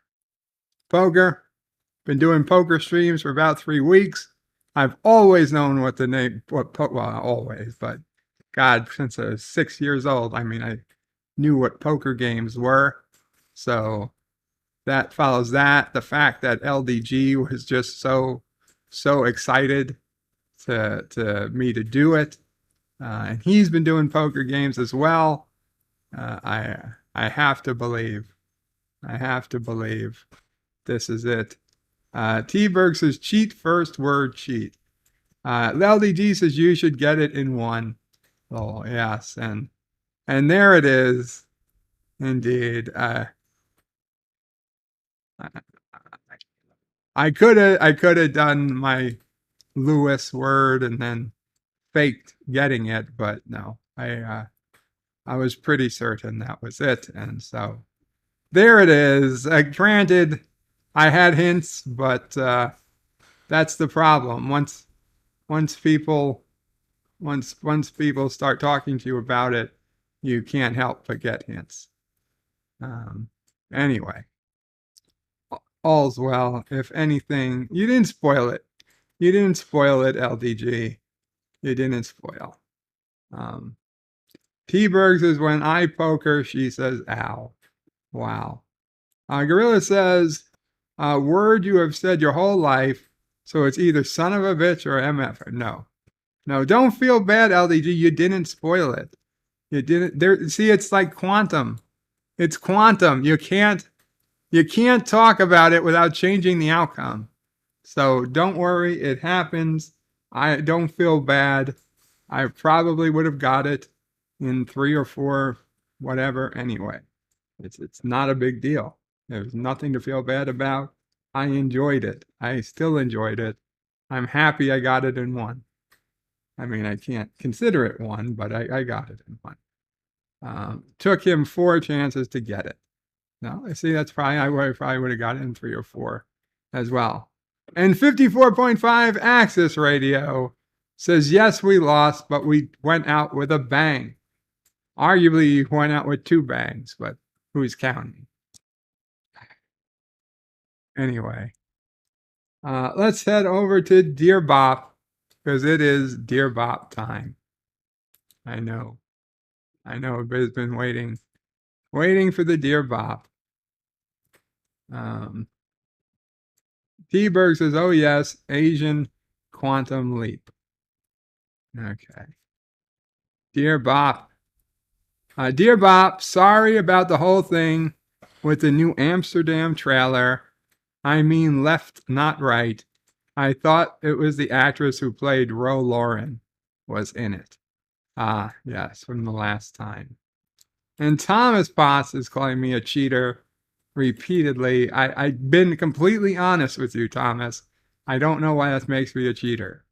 Been doing poker streams for about 3 weeks. I've always known what the name, always, but God, since I was 6 years old, I mean, I knew what poker games were. So that follows that. The fact that LDG was just so excited to me to do it. And he's been doing poker games as well. I have to believe this is it. T-Berg says cheat first, word cheat. LDG says you should get it in one. Oh, yes. And there it is. Indeed. I could have done my Lewis word and then faked getting it, but no. I was pretty certain that was it. And so there it is. Granted, I had hints, but that's the problem. Once people start talking to you about it, you can't help but get hints. Anyway, all's well. If anything, you didn't spoil it. You didn't spoil it, LDG. You didn't spoil. T-Berg says, when I poke her, she says, ow. Wow. Gorilla says, word you have said your whole life, so it's either son of a bitch or MF. No, don't feel bad, LDG. You didn't spoil it. You didn't. There. See, it's like quantum. It's quantum. You can't talk about it without changing the outcome. So don't worry. It happens. I don't feel bad. I probably would have got it in 3 or 4, whatever. Anyway, it's not a big deal. There's nothing to feel bad about. I enjoyed it. I still enjoyed it. I'm happy I got it in 1. I mean, I can't consider it 1, but I got it in 1. Took him 4 chances to get it. No, I see. That's probably I probably would have got it in 3 or 4 as well. And 54.5 Axis Radio says, yes, we lost, but we went out with a bang. Arguably, you went out with 2 bangs, but who's counting? Anyway, let's head over to Dear Bop, because it is Dear Bop time. I know. Everybody's been waiting for the Dear Bop. T-Berg says, oh yes, Asian quantum leap. Okay. Dear Bop. Dear Bop, sorry about the whole thing with the new Amsterdam trailer. I mean left, not right. I thought it was the actress who played Ro Lauren was in it. Yes, from the last time. And Thomas Potts is calling me a cheater repeatedly. I've been completely honest with you, Thomas. I don't know why that makes me a cheater.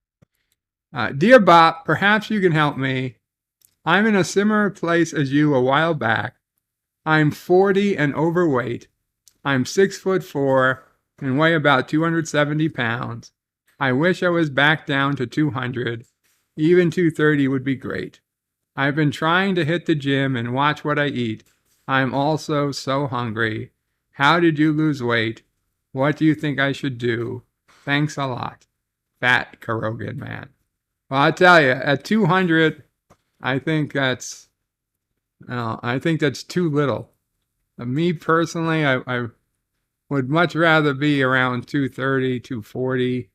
Dear Bop, perhaps you can help me. I'm in a similar place as you a while back. I'm 40 and overweight. I'm 6'4" and weigh about 270 pounds. I wish I was back down to 200. Even 230 would be great. I've been trying to hit the gym and watch what I eat. I'm also so hungry. How did you lose weight? What do you think I should do? Thanks a lot. Fat Karogan man. Well, I tell you, at 200, I think that's too little. Me personally, I would much rather be around 230, 240,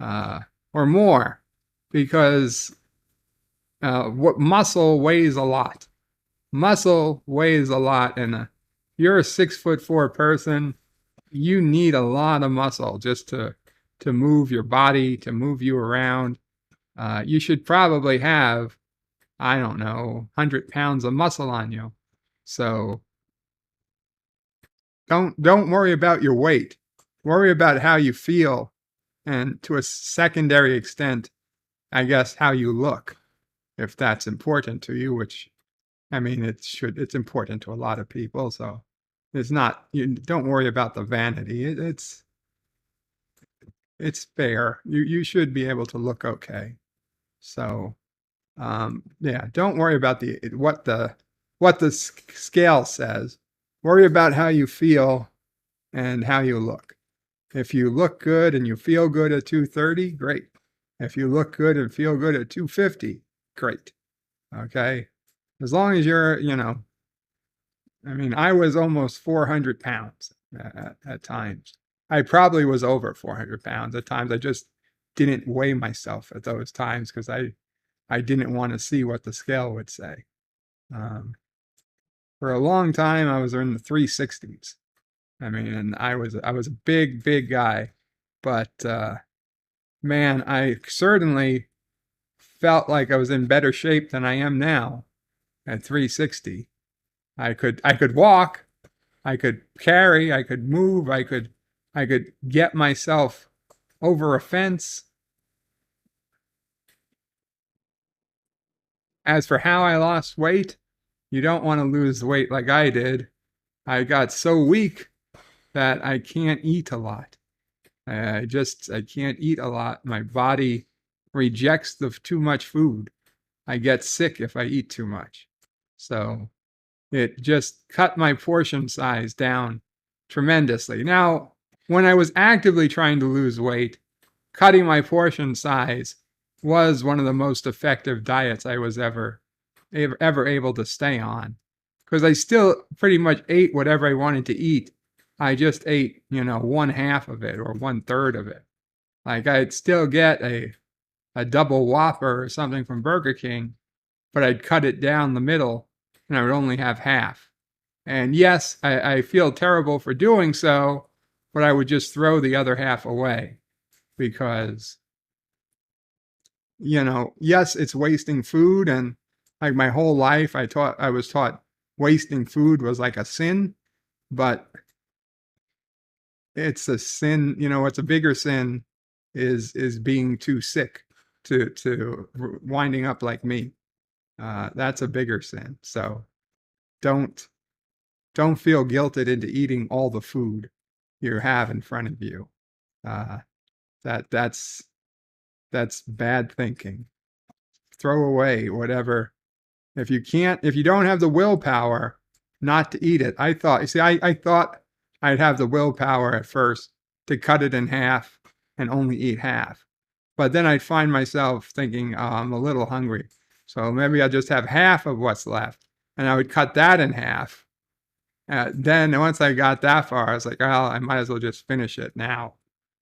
or more, because what muscle weighs a lot. Muscle weighs a lot, and you're a 6'4" person. You need a lot of muscle just to move your body, to move you around. You should probably have, I don't know, 100 pounds of muscle on you. So don't worry about your weight. Worry about how you feel, and to a secondary extent, I guess, how you look, if that's important to you, which, I mean, it's important to a lot of people. So it's not, you don't worry about the vanity. It's fair. You should be able to look okay. So, yeah, don't worry about what the scale says. Worry about how you feel and how you look. If you look good and you feel good at 230, great. If you look good and feel good at 250, great. Okay? As long as you're, I mean, I was almost 400 pounds at times. I probably was over 400 pounds at times. I just didn't weigh myself at those times because I didn't want to see what the scale would say. For a long time, I was in the 360s. I mean, and I was a big guy. But man, I certainly felt like I was in better shape than I am now at 360. I could walk, I could carry, I could move, I could get myself over a fence. As for how I lost weight, you don't want to lose weight like I did. I got so weak that I can't eat a lot. I can't eat a lot. My body rejects the too much food. I get sick if I eat too much. So it just cut my portion size down tremendously. Now, when I was actively trying to lose weight, cutting my portion size was one of the most effective diets I was ever able to stay on. Because I still pretty much ate whatever I wanted to eat. I just ate, one half of it or 1/3 of it. Like I'd still get a double Whopper or something from Burger King, but I'd cut it down the middle and I would only have half. And yes, I feel terrible for doing so, but I would just throw the other half away because, yes, it's wasting food. And like my whole life, I was taught wasting food was like a sin, but it's a sin. What's a bigger sin is being too sick to winding up like me. That's a bigger sin. So don't feel guilted into eating all the food you have in front of you. That's bad thinking. Throw away whatever. If you don't have the willpower not to eat it. I thought I'd have the willpower at first to cut it in half and only eat half. But then I'd find myself thinking, oh, I'm a little hungry. So maybe I'll just have half of what's left. And I would cut that in half. Then once I got that far, I was like, well, I might as well just finish it now.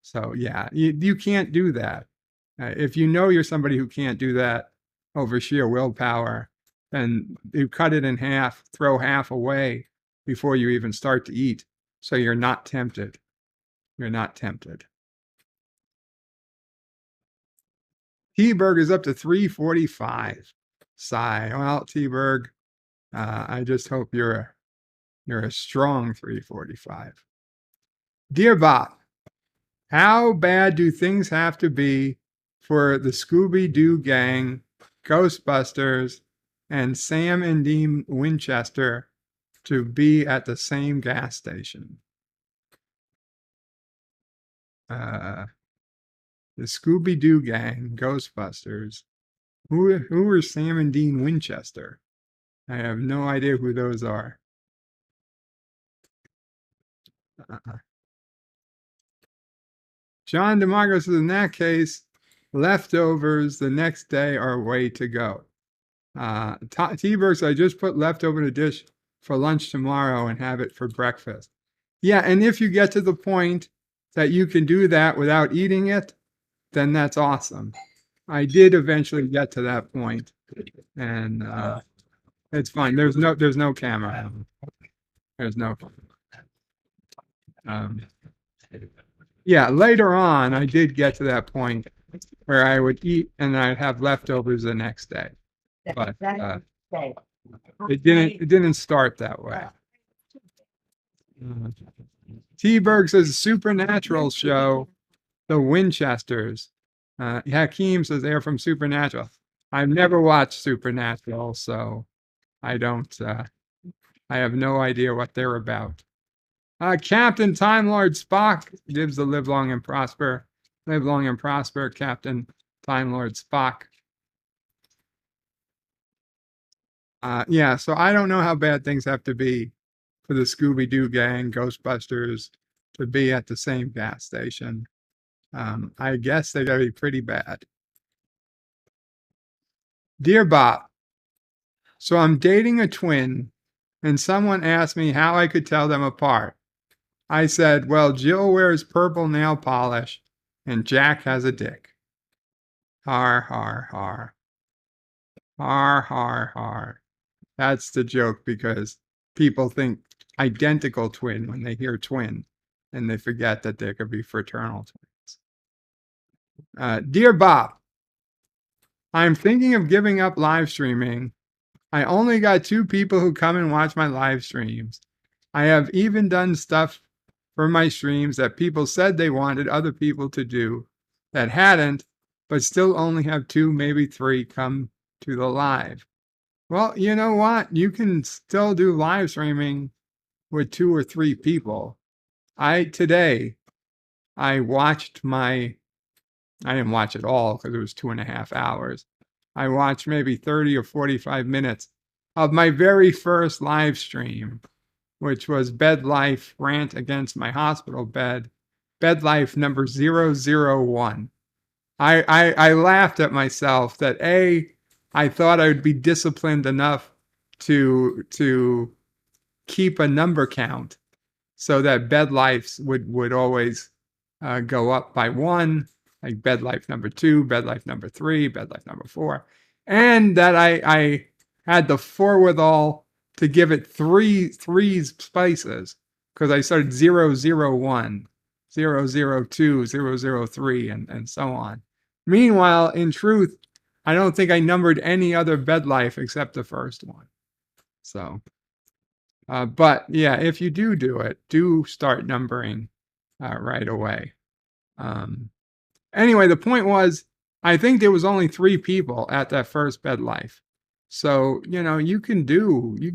So yeah, you can't do that. If you know you're somebody who can't do that over sheer willpower, then you cut it in half, throw half away before you even start to eat. So you're not tempted. You're not tempted. T-Berg is up to 345. Sigh. Well, T-Berg, I just hope you're a strong 345. Dear Bob, how bad do things have to be for the Scooby-Doo gang, Ghostbusters, and Sam and Dean Winchester to be at the same gas station? The Scooby-Doo gang, Ghostbusters. Who are Sam and Dean Winchester? I have no idea who those are. John DeMarco says, in that case, leftovers the next day are way to go. T-Berg says, I just put leftover in a dish for lunch tomorrow and have it for breakfast. Yeah, and if you get to the point that you can do that without eating it, then that's awesome. I did eventually get to that point, and it's fine. There's no camera. There's no. Yeah, later on, I did get to that point where I would eat and I'd have leftovers the next day, but it didn't start that way. T-Berg says Supernatural show, the Winchesters. Hakeem says they're from Supernatural. I've never watched Supernatural, so I don't. I have no idea what they're about. Captain Time Lord Spock gives the live long and prosper. Live long and prosper, Captain Time Lord Spock. Yeah, so I don't know how bad things have to be for the Scooby-Doo gang, Ghostbusters, to be at the same gas station. I guess they gotta be pretty bad. Dear Bob, so I'm dating a twin, and someone asked me how I could tell them apart. I said, well, Jill wears purple nail polish, and Jack has a dick. Har, har, har. Har, har, har. That's the joke because people think identical twin when they hear twin, and they forget that there could be fraternal twins. Dear Bob, I'm thinking of giving up live streaming. I only got 2 people who come and watch my live streams. I have even done stuff for my streams that people said they wanted other people to do that hadn't, but still only have 2, maybe 3 come to the live. Well, you know what? You can still do live streaming with 2 or 3 people. Today, I didn't watch it all because it was 2.5 hours. I watched maybe 30 or 45 minutes of my very first live stream, which was Bed Life Rant Against My Hospital Bed, Bed Life number 001. I laughed at myself that I thought I would be disciplined enough to keep a number count so that bed lives would always go up by 1, like bed life number 2, bed life number 3, bed life number 4, and that I had the forewithal to give it three spaces because I started 001, 002, 003, and so on. Meanwhile, in truth, I don't think I numbered any other bed life except the first one. So, but yeah, if you do it, do start numbering right away. Anyway, the point was, I think there was only 3 people at that first bed life. So, you can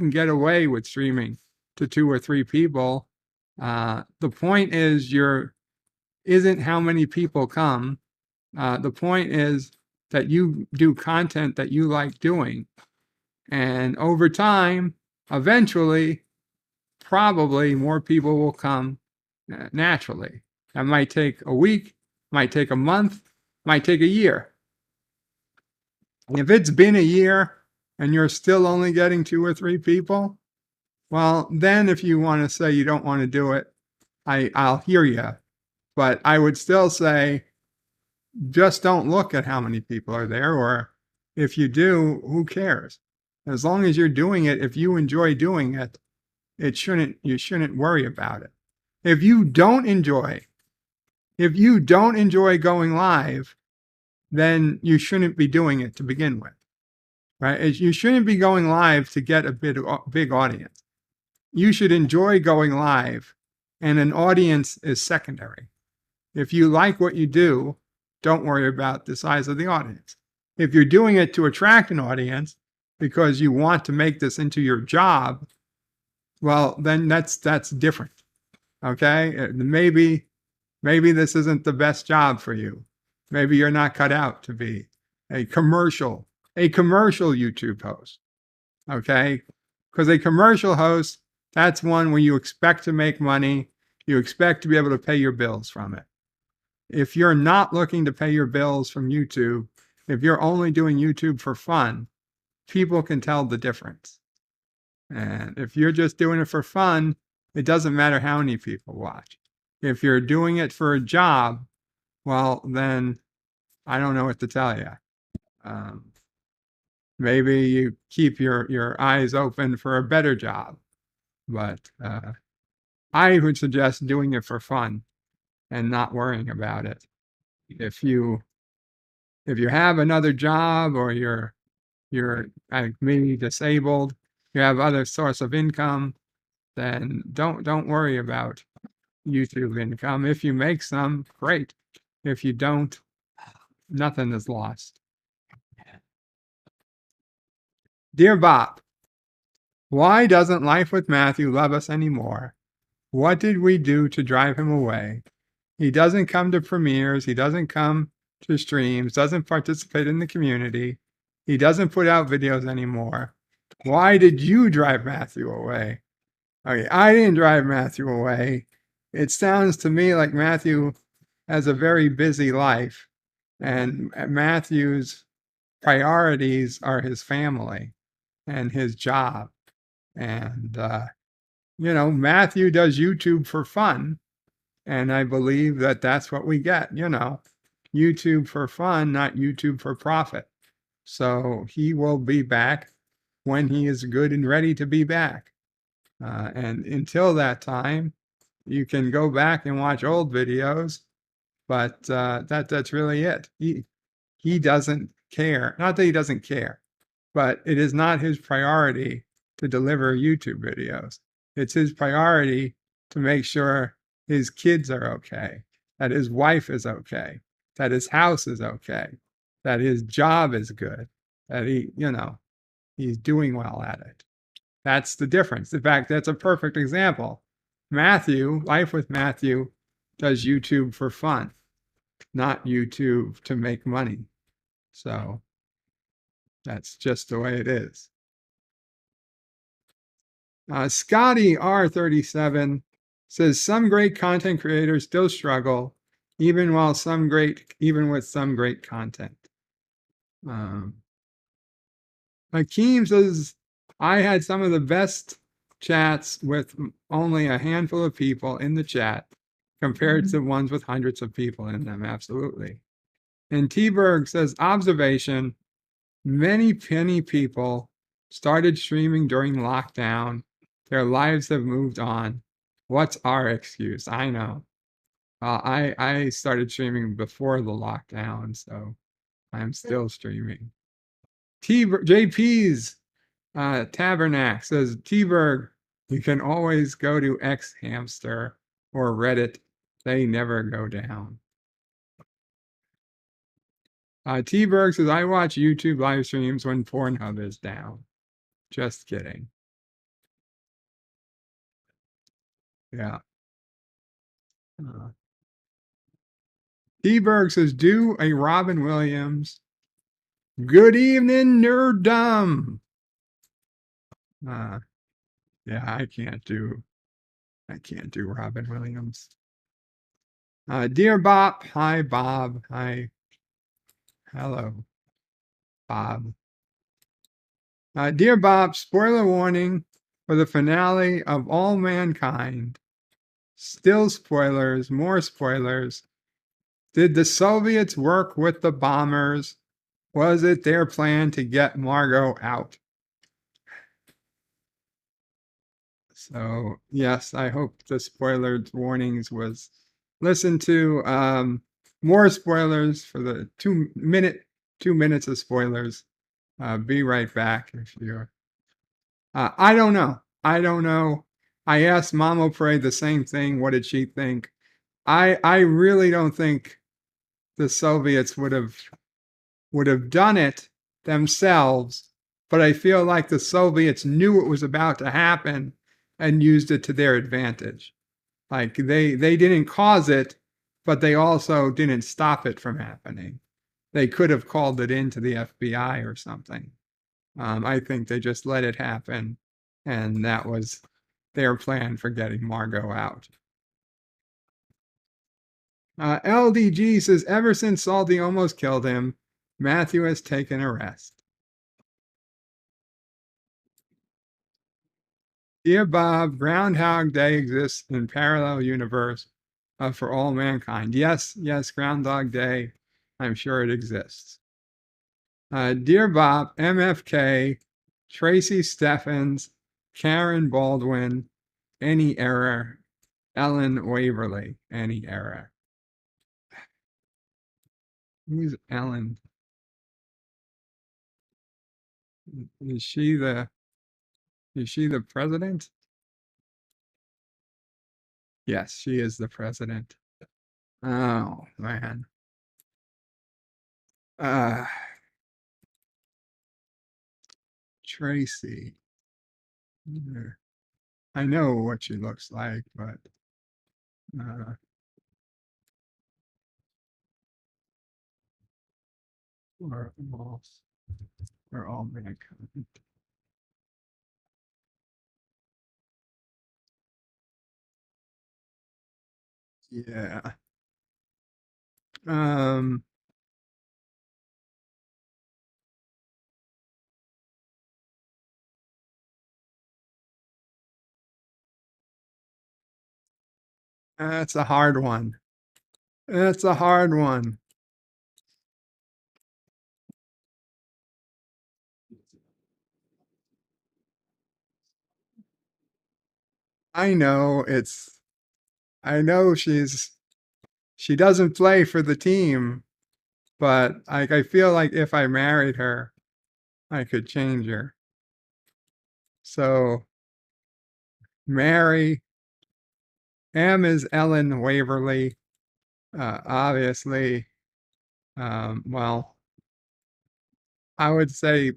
get away with streaming to 2 or 3 people. The point isn't how many people come. The point is that you do content that you like doing. And over time, eventually, probably more people will come naturally. That might take a week, might take a month, might take a year. If it's been a year and you're still only getting 2 or 3 people, well, then if you want to say you don't want to do it, I'll hear you. But I would still say, just don't look at how many people are there, or if you do, who cares? As long as you're doing it, if you enjoy doing it, you shouldn't worry about it. If you don't enjoy going live, then you shouldn't be doing it to begin with, right? You shouldn't be going live to get a big audience. You should enjoy going live, and an audience is secondary. If you like what you do, don't worry about the size of the audience. If you're doing it to attract an audience because you want to make this into your job, well, then that's different. Okay? Maybe this isn't the best job for you. Maybe you're not cut out to be a commercial YouTube host. Okay? Because a commercial host, that's one where you expect to make money. You expect to be able to pay your bills from it. If you're not looking to pay your bills from YouTube, if you're only doing YouTube for fun, people can tell the difference. And if you're just doing it for fun, it doesn't matter how many people watch. If you're doing it for a job, well, then I don't know what to tell you. Maybe you keep your eyes open for a better job. But I would suggest doing it for fun and not worrying about it. If you have another job, or you're like me, disabled, you have other source of income, then don't worry about YouTube income. If you make some, great. If you don't, nothing is lost. Dear Bob, why doesn't Life with Matthew love us anymore? What did we do to drive him away? He doesn't come to premieres. He doesn't come to streams, doesn't participate in the community. He doesn't put out videos anymore. Why did you drive Matthew away? Okay, I didn't drive Matthew away. It sounds to me like Matthew has a very busy life, and Matthew's priorities are his family and his job. And, Matthew does YouTube for fun. And I believe that that's what we get, YouTube for fun, not YouTube for profit. So he will be back when he is good and ready to be back. And until that time, you can go back and watch old videos but that's really it. He doesn't care. Not that he doesn't care, but it is not his priority to deliver YouTube videos. It's his priority to make sure his kids are okay, that his wife is okay, that his house is okay, that his job is good, that he's doing well at it. That's the difference. In fact, that's a perfect example. Matthew, Life with Matthew, does YouTube for fun, not YouTube to make money. So that's just the way it is. Scotty R37 says some great content creators still struggle, even with some great content. Hakeem says I had some of the best chats with only a handful of people in the chat compared to ones with hundreds of people in them. Absolutely. And T-Berg says observation. Many people started streaming during lockdown. Their lives have moved on. What's our excuse? I know. I started streaming before the lockdown, so I'm still streaming. JP's Tabernac says, T-Berg, you can always go to X Hamster or Reddit. They never go down. T-Berg says, I watch YouTube live streams when Pornhub is down. Just kidding. Yeah. T-Berg says, do a Robin Williams. Good evening, nerddom. Yeah, I can't do Robin Williams. Dear Bop, hi Bob, hi, hello, Bob. Dear Bob, spoiler warning for the finale of All Mankind. Still spoilers, more spoilers. Did the Soviets work with the bombers? Was it their plan to get Margot out? So yes, I hope the spoiler warnings was listened to. More spoilers for the 2 minutes of spoilers. Be right back if you're. I don't know. I asked Mamo Pray the same thing. What did she think? I really don't think the Soviets would have done it themselves, but I feel like the Soviets knew it was about to happen and used it to their advantage. Like they didn't cause it, but they also didn't stop it from happening. They could have called it into the FBI or something. I think they just let it happen, and that was their plan for getting Margot out. LDG says, ever since Salty almost killed him, Matthew has taken a rest. Dear Bob, Groundhog Day exists in parallel universe for all mankind. Yes, Groundhog Day. I'm sure it exists. Dear Bob, MFK, Tracy Steffens, Karen Baldwin, any error, Ellen Waverly, any error. Who's Ellen? Is she the president? Yes, she is the president. Oh man. Tracy. I know what she looks like, but we're all mankind. Yeah. That's a hard one. That's a hard one. I know she's She doesn't play for the team, but I feel like if I married her, I could change her. So Mary, M is Ellen Waverly. Obviously, well, I would say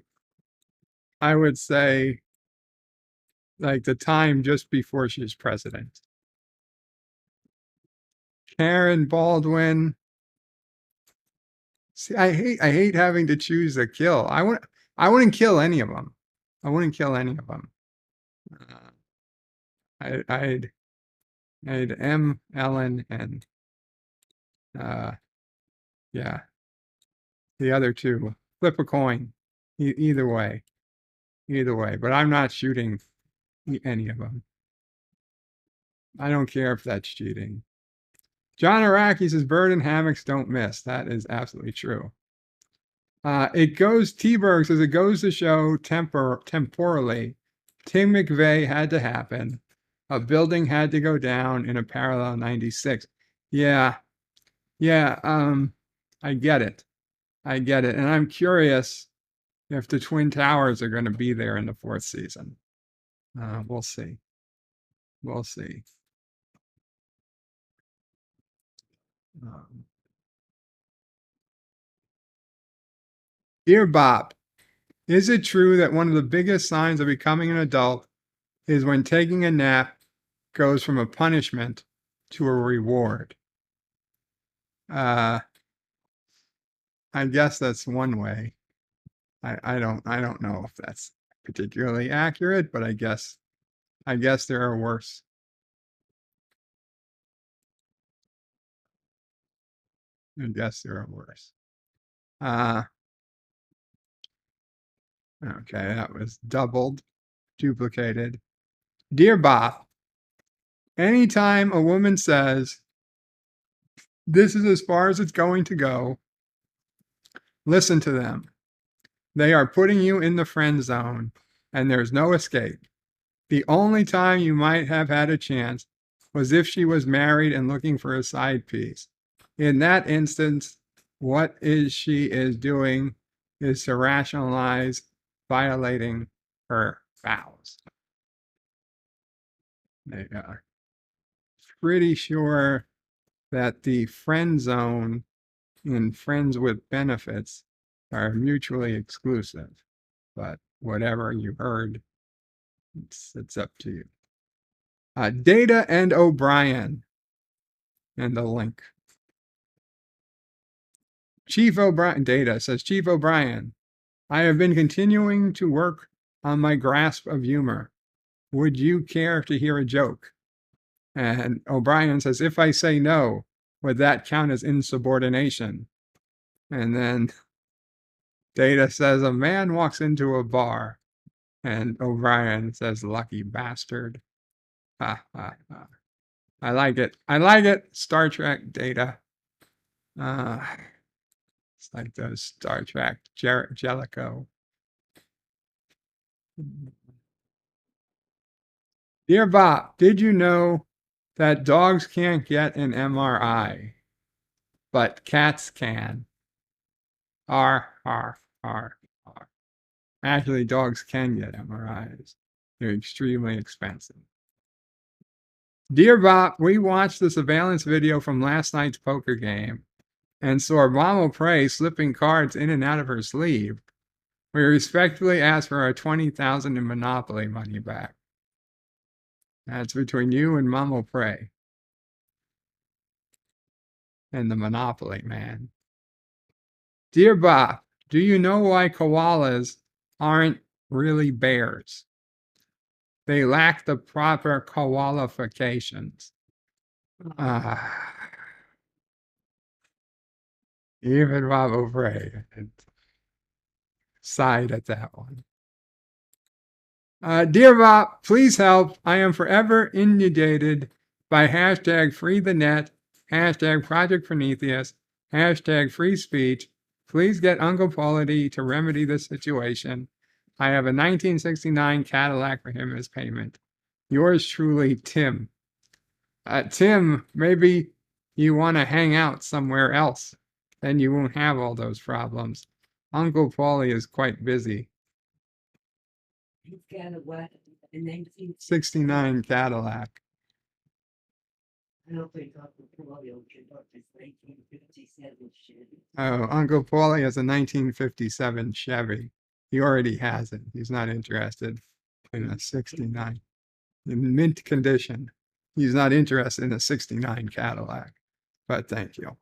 like the time just before she's president. Karen Baldwin. See, I hate having to choose a kill. I wouldn't kill any of them. I wouldn't kill any of them. I'd M, Ellen, and yeah, the other two. Flip a coin. Either way. But I'm not shooting any of them. I don't care if that's cheating. John Araki says bird and hammocks don't miss. That is absolutely true. T-Berg says it goes to show temporally, Tim McVeigh had to happen. A building had to go down in a parallel 96. Yeah. I get it. And I'm curious if the Twin Towers are going to be there in the 4th season. We'll see. Dear Bob, is it true that one of the biggest signs of becoming an adult is when taking a nap goes from a punishment to a reward? I guess that's one way. I don't know if that's particularly accurate, but I guess there are worse. Okay, that was duplicated. Dear Bob, anytime a woman says, this is as far as it's going to go, listen to them. They are putting you in the friend zone, and there's no escape. The only time you might have had a chance was if she was married and looking for a side piece. In that instance, what she is doing is to rationalize violating her vows. They are pretty sure that the friend zone and friends with benefits are mutually exclusive, but whatever you heard, it's up to you. Data and O'Brien, and the link. Chief O'Brien, Data says, Chief O'Brien, I have been continuing to work on my grasp of humor. Would you care to hear a joke? And O'Brien says, if I say no, would that count as insubordination? And then Data says, a man walks into a bar, and O'Brien says, lucky bastard. Ha, ha, ha. I like it. Star Trek Data. It's like those Star Trek Jellicoe. Dear Bob, did you know that dogs can't get an MRI, but cats can? R. Actually, dogs can get MRIs. They're extremely expensive. Dear Bob, we watched the surveillance video from last night's poker game and saw Mama Prey slipping cards in and out of her sleeve. We respectfully ask for our $20,000 in Monopoly money back. That's between you and Mama Prey. And the Monopoly man. Dear Bob, do you know why koalas aren't really bears? They lack the proper qualifications. Even Rob O'Bray sighed at that one. Dear Bob, please help. I am forever inundated by hashtag free the net, hashtag Project Prometheus, hashtag free speech. Please get Uncle Polity to remedy this situation. I have a 1969 Cadillac for him as payment. Yours truly, Tim. Tim, maybe you want to hang out somewhere else, then you won't have all those problems. Uncle Paulie is quite busy. He's got a what? A 1969 Cadillac. I don't think Uncle Paulie will give up his 1957 Chevy. Oh, Uncle Paulie has a 1957 Chevy. He already has it. He's not interested in a 69. In mint condition. He's not interested in a 69 Cadillac. But thank you.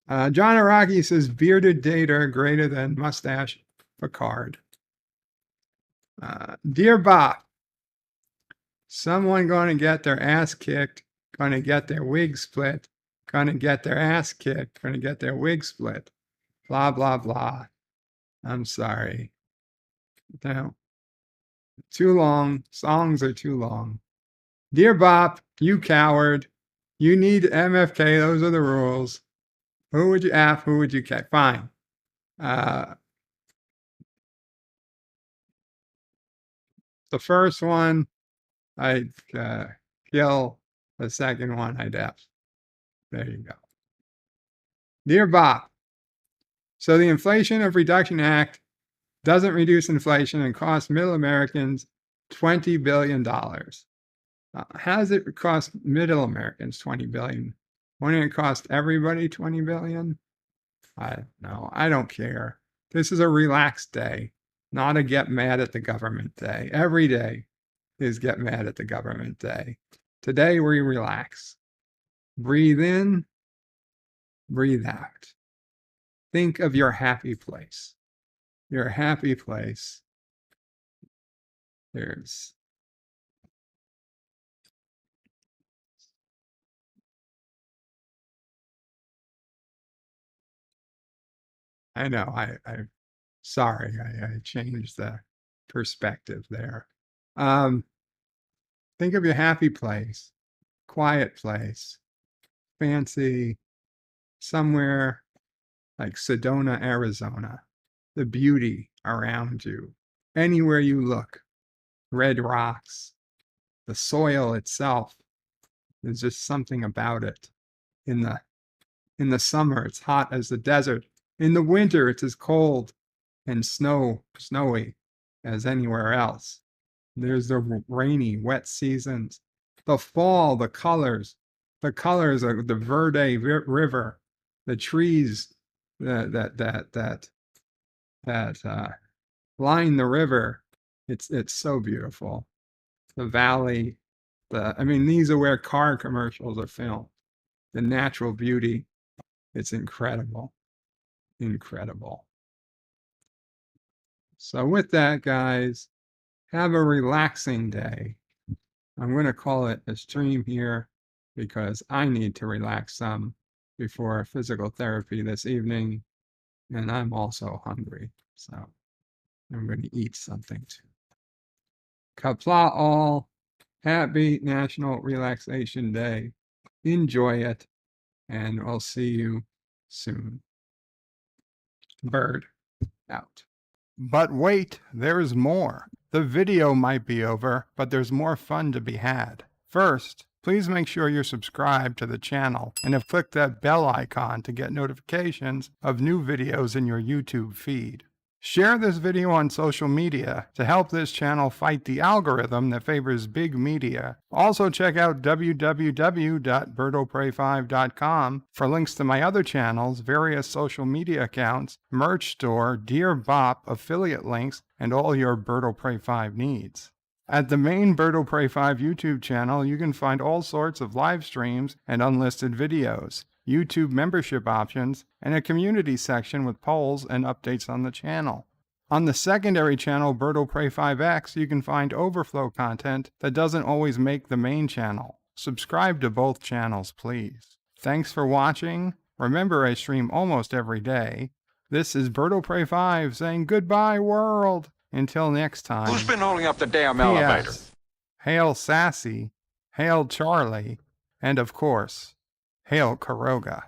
John Araki says bearded dater greater than mustache Picard. Dear Bop, someone going to get their ass kicked, going to get their wig split, going to get their ass kicked, going to get their wig split. Blah, blah, blah. I'm sorry. No. Too long. Songs are too long. Dear Bop, you coward. You need MFK. Those are the rules. Who would you F? Who would you K? Fine. The first one, I'd kill. The second one, I'd F. There you go. Dear Bop, so the Inflation Reduction Act doesn't reduce inflation and costs middle Americans $20 billion. How does it cost middle Americans $20 billion? Wouldn't it cost everybody $20 billion? I don't care. This is a relaxed day, not a get mad at the government day. Every day is get mad at the government day. Today we relax. Breathe in, breathe out. Think of your happy place. Your happy place. There's I know, I'm sorry, I changed the perspective there. Think of your happy place, quiet place, fancy, somewhere like Sedona, Arizona, the beauty around you, anywhere you look, red rocks, the soil itself, there's just something about it. In the summer, it's hot as the desert. In the winter, it's as cold and snowy as anywhere else. There's the rainy, wet seasons. The fall, the colors of the Verde River, the trees that line the river. It's so beautiful. The valley, these are where car commercials are filmed. The natural beauty, it's incredible. Incredible. So with that, guys, have a relaxing day. I'm going to call it a stream here because I need to relax some before physical therapy this evening, and I'm also hungry, so I'm going to eat something too. Qapla all. Happy National Relaxation Day. Enjoy it, and I'll see you soon. Bird out. But wait, there's more. The video might be over, but there's more fun to be had. First, please make sure you're subscribed to the channel and have clicked that bell icon to get notifications of new videos in your YouTube feed. Share this video on social media to help this channel fight the algorithm that favors big media. Also check out www.birdoprey5.com for links to my other channels, various social media accounts, merch store, Dear Bop affiliate links, and all your Birdo Prey 5 needs. At the main Birdo Prey 5 YouTube channel, you can find all sorts of live streams and unlisted videos, YouTube membership options, and a community section with polls and updates on the channel. On the secondary channel, Birdo Prey 5X, you can find overflow content that doesn't always make the main channel. Subscribe to both channels, please. Thanks for watching. Remember, I stream almost every day. This is Birdo Prey 5 saying goodbye, world. Until next time. Who's been holding up the damn P.S. elevator? Hail Sassy, hail Charlie, and of course, hail Kuroga.